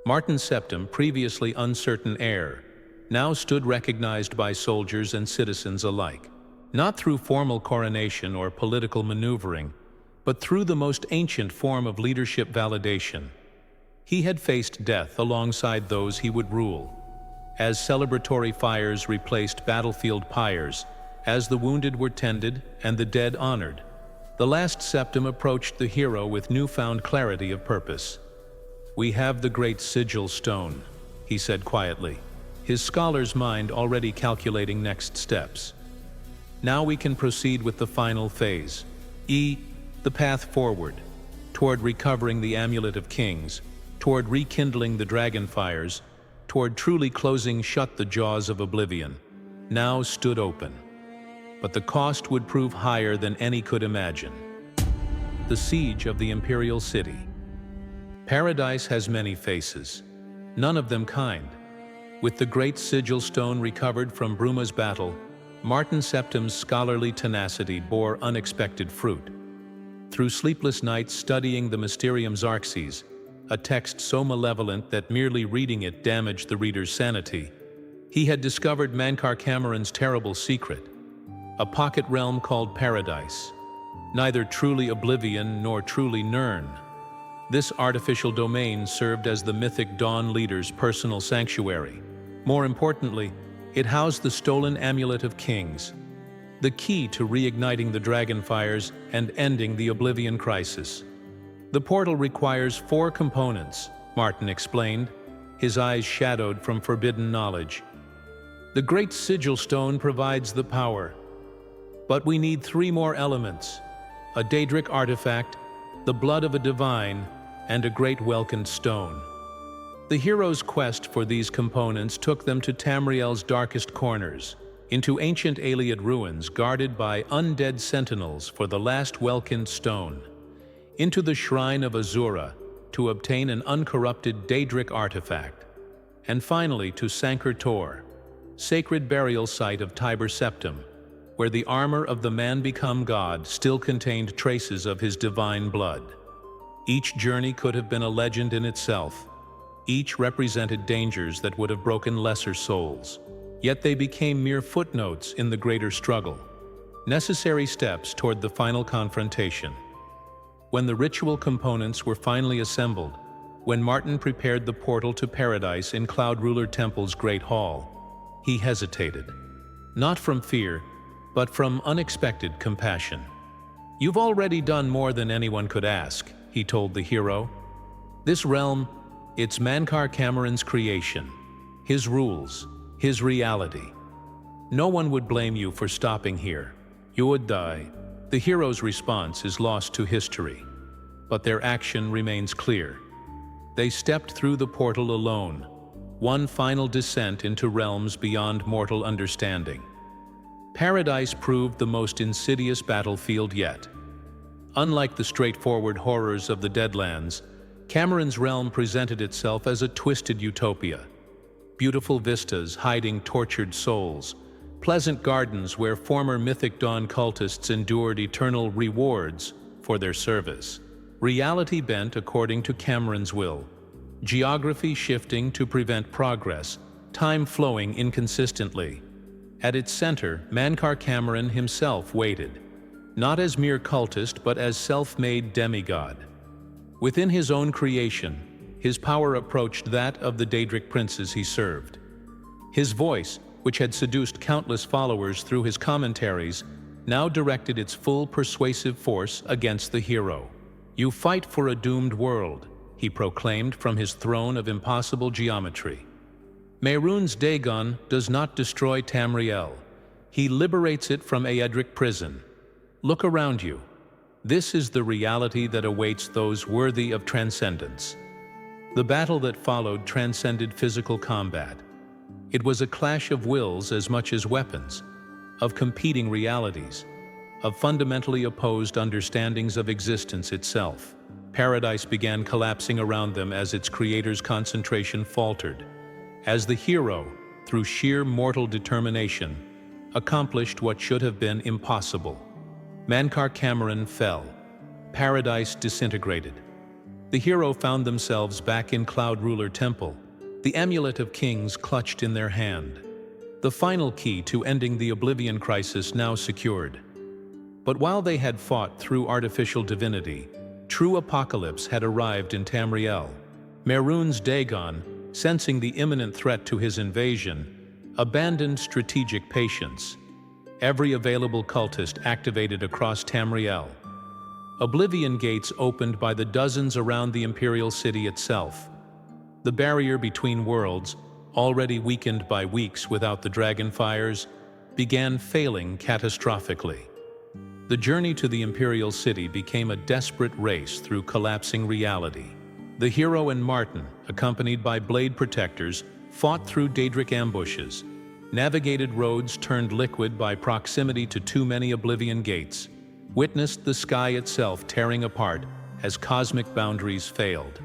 Martin Septim, previously uncertain heir, now stood recognized by soldiers and citizens alike, not through formal coronation or political maneuvering, but through the most ancient form of leadership validation. He had faced death alongside those he would rule, as celebratory fires replaced battlefield pyres, as the wounded were tended and the dead honored. The last Septim approached the hero with newfound clarity of purpose. "We have the great sigil stone," he said quietly, his scholar's mind already calculating next steps. "Now we can proceed with the final phase, the path forward, toward recovering the Amulet of Kings, toward rekindling the dragon fires, toward truly closing shut the jaws of oblivion, now stood open. But the cost would prove higher than any could imagine. The siege of the imperial city. Paradise has many faces, none of them kind. With the great sigil stone recovered from Bruma's battle, Martin Septim's scholarly tenacity bore unexpected fruit. Through sleepless nights studying the Mysterium Xarxes, a text so malevolent that merely reading it damaged the reader's sanity, he had discovered Mankar Camoran's terrible secret, a pocket realm called Paradise, neither truly oblivion nor truly Nirn. This artificial domain served as the mythic Dawn leader's personal sanctuary. More importantly, it housed the stolen Amulet of Kings, the key to reigniting the dragon fires and ending the Oblivion crisis. The portal requires 4 components, Martin explained, his eyes shadowed from forbidden knowledge. The great sigil stone provides the power, but we need 3 more elements: a Daedric artifact, the blood of a divine, and a great Welkin stone. The hero's quest for these components took them to Tamriel's darkest corners, into ancient Ayleid ruins guarded by undead sentinels for the last Welkin stone, into the shrine of Azura to obtain an uncorrupted Daedric artifact, and finally to Sancre Tor, sacred burial site of Tiber Septim, where the armor of the man-become god still contained traces of his divine blood. Each journey could have been a legend in itself. Each represented dangers that would have broken lesser souls. Yet they became mere footnotes in the greater struggle, necessary steps toward the final confrontation. When the ritual components were finally assembled, when Martin prepared the portal to Paradise in Cloud Ruler Temple's Great Hall, he hesitated. Not from fear, but from unexpected compassion. "You've already done more than anyone could ask," he told the hero. "This realm, it's Mankar Camoran's creation, his rules, his reality. No one would blame you for stopping here. You would die." The hero's response is lost to history, but their action remains clear. They stepped through the portal alone, one final descent into realms beyond mortal understanding. Paradise proved the most insidious battlefield yet. Unlike the straightforward horrors of the Deadlands, Camoran's realm presented itself as a twisted utopia. Beautiful vistas hiding tortured souls, pleasant gardens where former mythic Dawn cultists endured eternal rewards for their service. Reality bent according to Camoran's will, geography shifting to prevent progress, time flowing inconsistently. At its center, Mankar Camoran himself waited, not as mere cultist but as self-made demigod. Within his own creation, his power approached that of the Daedric princes he served. His voice, which had seduced countless followers through his commentaries, now directed its full persuasive force against the hero. "You fight for a doomed world," he proclaimed from his throne of impossible geometry. "Mehrunes Dagon does not destroy Tamriel. He liberates it from Aedric prison. Look around you. This is the reality that awaits those worthy of transcendence." The battle that followed transcended physical combat. It was a clash of wills as much as weapons, of competing realities, of fundamentally opposed understandings of existence itself. Paradise began collapsing around them as its creator's concentration faltered, as the hero, through sheer mortal determination, accomplished what should have been impossible. Mankar Camoran fell. Paradise disintegrated. The hero found themselves back in Cloud Ruler Temple, the Amulet of Kings clutched in their hand, the final key to ending the Oblivion crisis now secured. But while they had fought through artificial divinity, true apocalypse had arrived in Tamriel. Mehrunes Dagon, sensing the imminent threat to his invasion, abandoned strategic patience. Every available cultist activated across Tamriel. Oblivion gates opened by the dozens around the Imperial City itself. The barrier between worlds, already weakened by weeks without the Dragonfires, began failing catastrophically. The journey to the Imperial City became a desperate race through collapsing reality. The hero and Martin, accompanied by blade protectors, fought through Daedric ambushes, navigated roads turned liquid by proximity to too many Oblivion gates, witnessed the sky itself tearing apart as cosmic boundaries failed.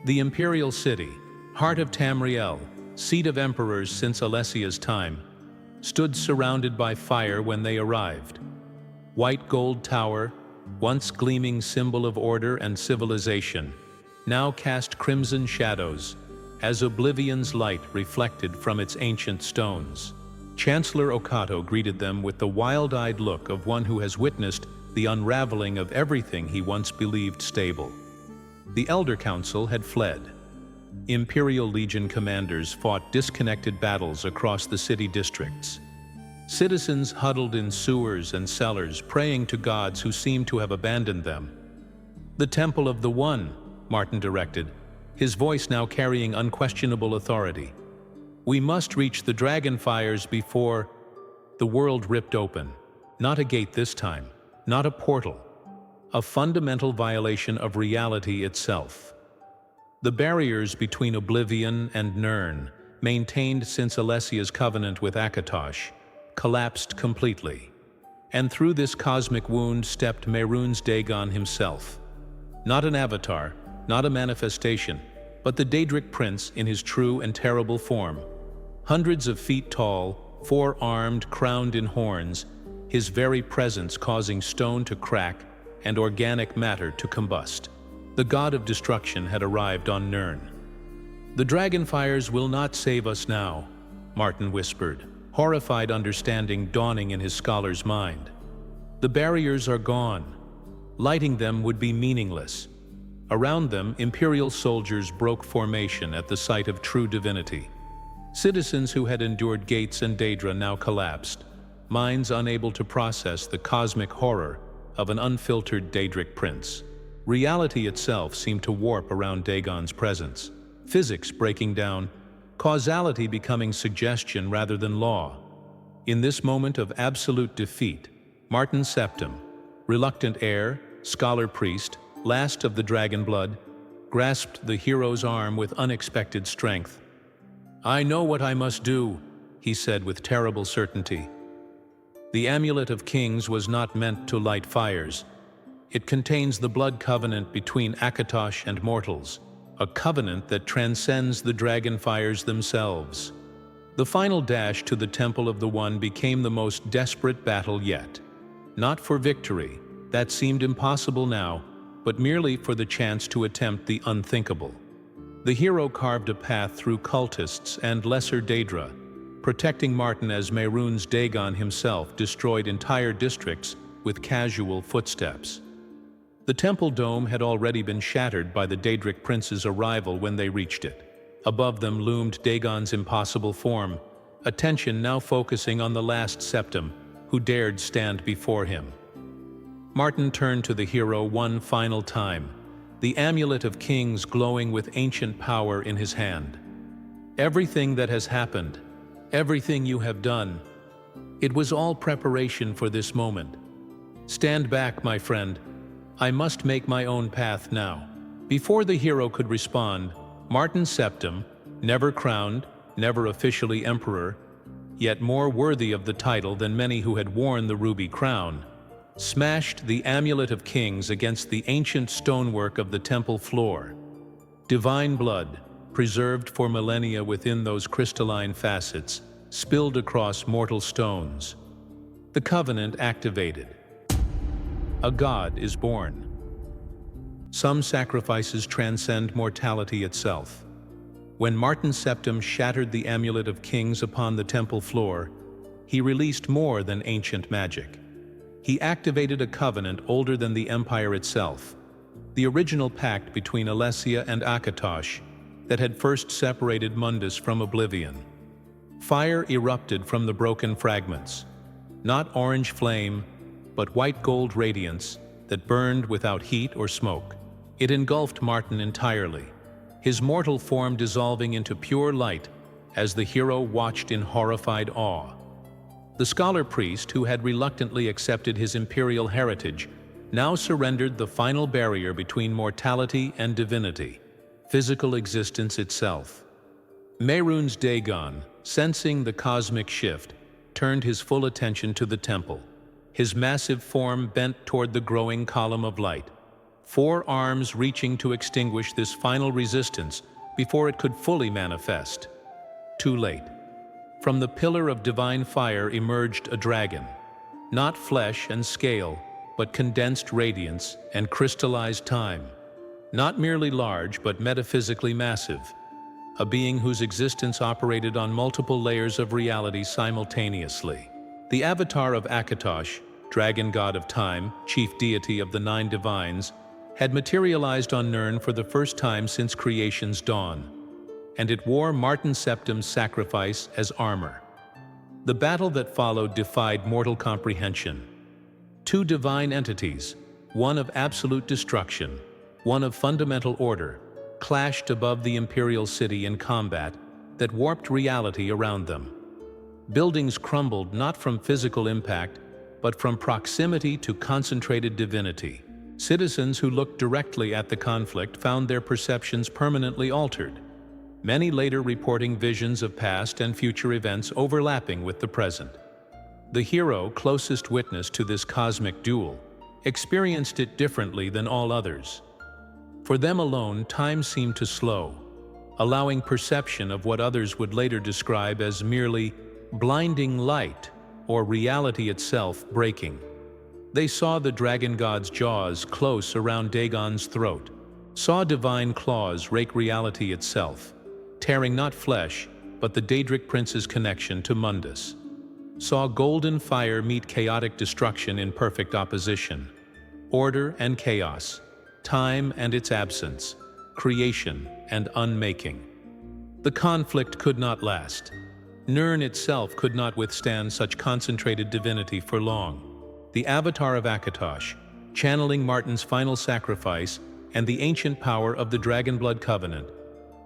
The Imperial City, heart of Tamriel, seat of emperors since Alessia's time, stood surrounded by fire when they arrived. White gold tower, once gleaming symbol of order and civilization, now cast crimson shadows as Oblivion's light reflected from its ancient stones. Chancellor Okato greeted them with the wild-eyed look of one who has witnessed the unraveling of everything he once believed stable. The Elder Council had fled. Imperial Legion commanders fought disconnected battles across the city districts. Citizens huddled in sewers and cellars, praying to gods who seemed to have abandoned them. "The Temple of the One," Martin directed, his voice now carrying unquestionable authority. "We must reach the Dragonfires before—" The world ripped open. Not a gate this time, not a portal. A fundamental violation of reality itself. The barriers between Oblivion and Nirn, maintained since Alessia's covenant with Akatosh, collapsed completely. And through this cosmic wound stepped Mehrunes Dagon himself. Not an avatar, not a manifestation, but the Daedric prince in his true and terrible form. Hundreds of feet tall, four-armed, crowned in horns, his very presence causing stone to crack and organic matter to combust. The god of destruction had arrived on Nirn. "The Dragonfires will not save us now," Martin whispered, horrified understanding dawning in his scholar's mind. "The barriers are gone. Lighting them would be meaningless." Around them, Imperial soldiers broke formation at the sight of true divinity. Citizens who had endured Gates and Daedra now collapsed, minds unable to process the cosmic horror of an unfiltered Daedric prince. Reality itself seemed to warp around Dagon's presence, physics breaking down, causality becoming suggestion rather than law. In this moment of absolute defeat, Martin Septim, reluctant heir, scholar-priest, last of the dragon blood, grasped the hero's arm with unexpected strength. "I know what I must do," he said with terrible certainty. The Amulet of Kings was not meant to light fires. It contains the blood covenant between Akatosh and mortals, a covenant that transcends the Dragonfires themselves. The final dash to the Temple of the One became the most desperate battle yet. Not for victory, that seemed impossible now, but merely for the chance to attempt the unthinkable. The hero carved a path through cultists and lesser Daedra, protecting Martin as Mehrunes Dagon himself destroyed entire districts with casual footsteps. The temple dome had already been shattered by the Daedric prince's arrival when they reached it. Above them loomed Dagon's impossible form, attention now focusing on the last Septim, who dared stand before him. Martin turned to the hero one final time, the Amulet of Kings glowing with ancient power in his hand. "Everything that has happened, everything you have done, it was all preparation for this moment. Stand back, my friend. I must make my own path now." Before the hero could respond, Martin Septim, never crowned, never officially emperor, yet more worthy of the title than many who had worn the ruby crown, smashed the Amulet of Kings against the ancient stonework of the temple floor. Divine blood, preserved for millennia within those crystalline facets, spilled across mortal stones. The covenant activated. A god is born. Some sacrifices transcend mortality itself. When Martin Septim shattered the Amulet of Kings upon the temple floor, he released more than ancient magic. He activated a covenant older than the empire itself, the original pact between Alessia and Akatosh, that had first separated Mundus from oblivion. Fire erupted from the broken fragments, not orange flame, but white gold radiance that burned without heat or smoke. It engulfed Martin entirely, his mortal form dissolving into pure light as the hero watched in horrified awe. The scholar priest, who had reluctantly accepted his imperial heritage, now surrendered the final barrier between mortality and divinity, physical existence itself. Mehrunes Dagon, sensing the cosmic shift, turned his full attention to the temple, his massive form bent toward the growing column of light, 4 arms reaching to extinguish this final resistance before it could fully manifest. Too late. From the pillar of divine fire emerged a dragon, not flesh and scale, but condensed radiance and crystallized time. Not merely large, but metaphysically massive. A being whose existence operated on multiple layers of reality simultaneously. The avatar of Akatosh, dragon god of time, chief deity of the 9 divines, had materialized on Nirn for the first time since creation's dawn, and it wore Martin Septim's sacrifice as armor. The battle that followed defied mortal comprehension. 2 divine entities, one of absolute destruction, one of fundamental order, clashed above the imperial city in combat that warped reality around them. Buildings crumbled not from physical impact, but from proximity to concentrated divinity. Citizens who looked directly at the conflict found their perceptions permanently altered, many later reporting visions of past and future events overlapping with the present. The hero, closest witness to this cosmic duel, experienced it differently than all others. For them alone, time seemed to slow, allowing perception of what others would later describe as merely blinding light or reality itself breaking. They saw the dragon god's jaws close around Dagon's throat, saw divine claws rake reality itself, tearing not flesh, but the Daedric prince's connection to Mundus. Saw golden fire meet chaotic destruction in perfect opposition, order and chaos, time and its absence, creation and unmaking. The conflict could not last. Nirn itself could not withstand such concentrated divinity for long. The avatar of Akatosh, channeling Martin's final sacrifice and the ancient power of the Dragonblood Covenant,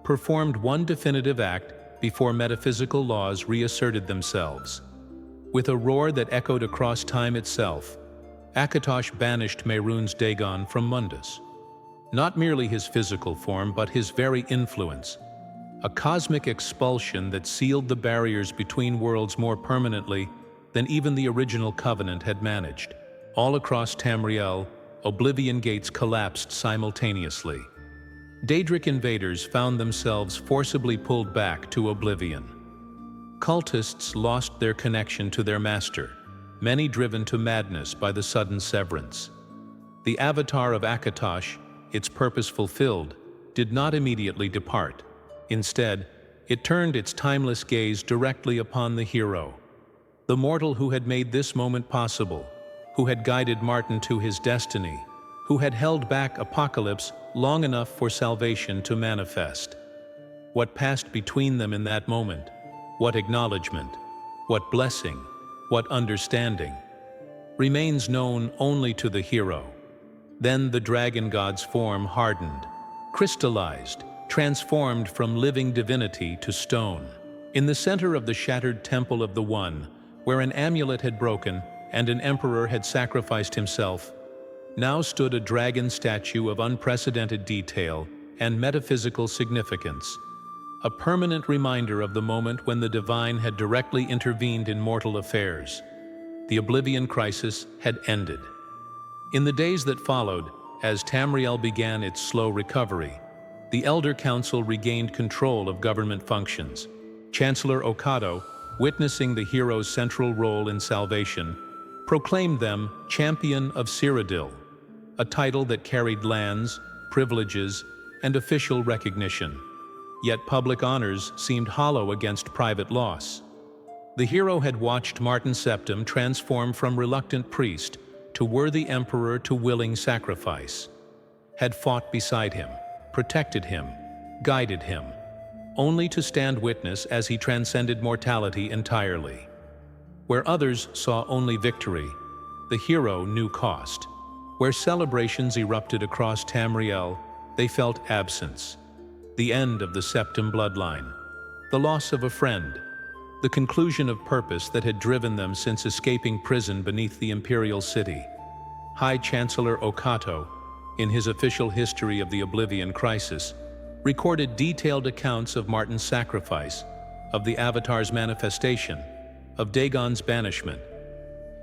performed one definitive act before metaphysical laws reasserted themselves. With a roar that echoed across time itself, Akatosh banished Mehrunes Dagon from Mundus. Not merely his physical form, but his very influence. A cosmic expulsion that sealed the barriers between worlds more permanently than even the original Covenant had managed. All across Tamriel, Oblivion gates collapsed simultaneously. Daedric invaders found themselves forcibly pulled back to Oblivion. Cultists lost their connection to their master, many driven to madness by the sudden severance. The avatar of Akatosh, its purpose fulfilled, did not immediately depart. Instead, it turned its timeless gaze directly upon the hero, the mortal who had made this moment possible, who had guided Martin to his destiny, who had held back apocalypse long enough for salvation to manifest. What passed between them in that moment? What acknowledgement? What blessing? What understanding? Remains known only to the hero. Then the dragon god's form hardened, crystallized, transformed from living divinity to stone. In the center of the shattered temple of the One, where an amulet had broken and an emperor had sacrificed himself, now stood a dragon statue of unprecedented detail and metaphysical significance, a permanent reminder of the moment when the divine had directly intervened in mortal affairs. The Oblivion crisis had ended. In the days that followed, as Tamriel began its slow recovery, the Elder Council regained control of government functions. Chancellor Okado, witnessing the hero's central role in salvation, proclaimed them Champion of Cyrodiil, a title that carried lands, privileges, and official recognition. Yet public honors seemed hollow against private loss. The hero had watched Martin Septim transform from reluctant priest to worthy emperor to willing sacrifice, had fought beside him, protected him, guided him, only to stand witness as he transcended mortality entirely. Where others saw only victory, the hero knew cost. Where celebrations erupted across Tamriel, they felt absence. The end of the Septim bloodline, the loss of a friend, the conclusion of purpose that had driven them since escaping prison beneath the imperial city. High Chancellor Okato, in his official history of the Oblivion crisis, recorded detailed accounts of Martin's sacrifice, of the Avatar's manifestation, of Dagon's banishment.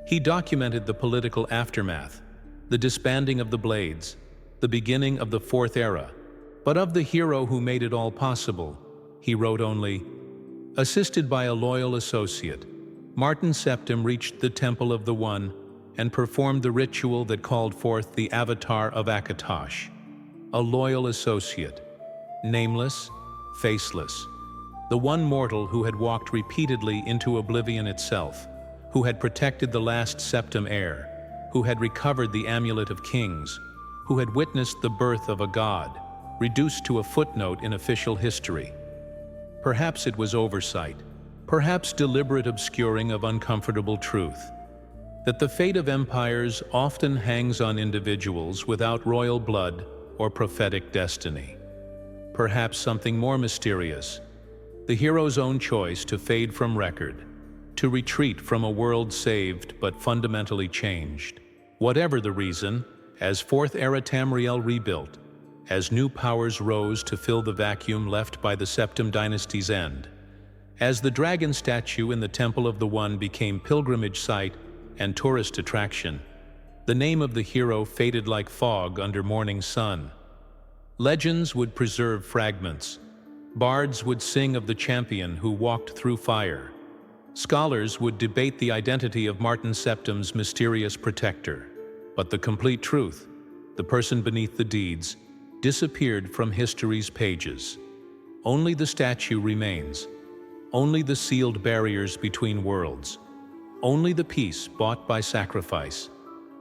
He documented the political aftermath, the disbanding of the Blades, the beginning of the Fourth Era, but of the hero who made it all possible, he wrote only, "Assisted by a loyal associate, Martin Septim reached the Temple of the One and performed the ritual that called forth the Avatar of Akatosh. A loyal associate, nameless, faceless, the one mortal who had walked repeatedly into oblivion itself, who had protected the last Septim heir, who had recovered the Amulet of Kings, who had witnessed the birth of a god, reduced to a footnote in official history. Perhaps it was oversight, perhaps deliberate obscuring of uncomfortable truth, that the fate of empires often hangs on individuals without royal blood or prophetic destiny. Perhaps something more mysterious, the hero's own choice to fade from record, to retreat from a world saved but fundamentally changed. Whatever the reason, as Fourth Era Tamriel rebuilt, as new powers rose to fill the vacuum left by the Septim Dynasty's end, as the dragon statue in the Temple of the One became pilgrimage site and tourist attraction, the name of the hero faded like fog under morning sun. Legends would preserve fragments. Bards would sing of the champion who walked through fire. Scholars would debate the identity of Martin Septim's mysterious protector. But the complete truth, the person beneath the deeds, disappeared from history's pages. Only the statue remains. Only the sealed barriers between worlds. Only the peace bought by sacrifice.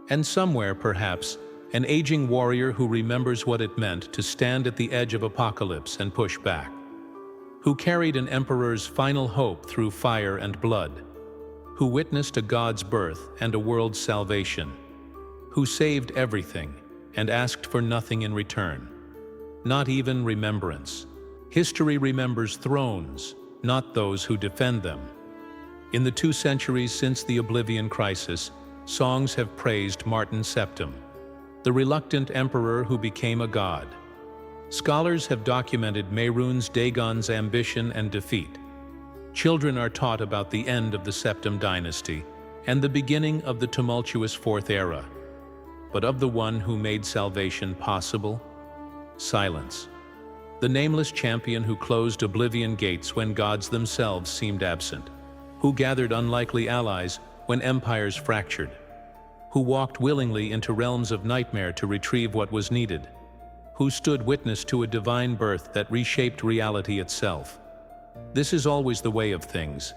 And somewhere, perhaps, an aging warrior who remembers what it meant to stand at the edge of apocalypse and push back. Who carried an emperor's final hope through fire and blood. Who witnessed a god's birth and a world's salvation. Who saved everything and asked for nothing in return. Not even remembrance. History remembers thrones, not those who defend them. In the 2 centuries since the Oblivion crisis, songs have praised Martin Septim, the reluctant emperor who became a god. Scholars have documented Mehrunes Dagon's ambition and defeat. Children are taught about the end of the Septim Dynasty and the beginning of the tumultuous Fourth Era. But of the one who made salvation possible? Silence. The nameless champion who closed Oblivion gates when gods themselves seemed absent, who gathered unlikely allies when empires fractured, who walked willingly into realms of nightmare to retrieve what was needed, who stood witness to a divine birth that reshaped reality itself. This is always the way of things.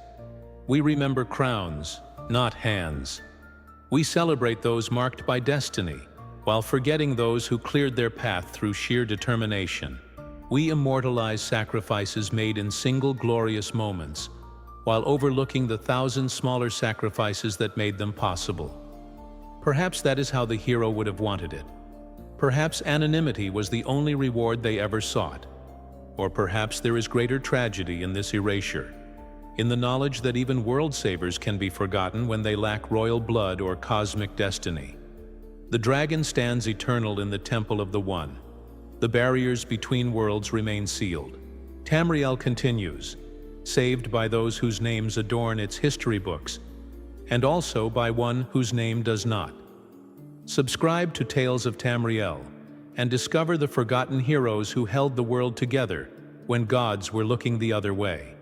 We remember crowns, not hands. We celebrate those marked by destiny, while forgetting those who cleared their path through sheer determination. We immortalize sacrifices made in single glorious moments, while overlooking the 1,000 smaller sacrifices that made them possible. Perhaps that is how the hero would have wanted it. Perhaps anonymity was the only reward they ever sought. Or perhaps there is greater tragedy in this erasure, in the knowledge that even world savers can be forgotten when they lack royal blood or cosmic destiny. The dragon stands eternal in the Temple of the One. The barriers between worlds remain sealed. Tamriel continues, saved by those whose names adorn its history books, and also by one whose name does not. Subscribe to Tales of Tamriel and discover the forgotten heroes who held the world together when gods were looking the other way.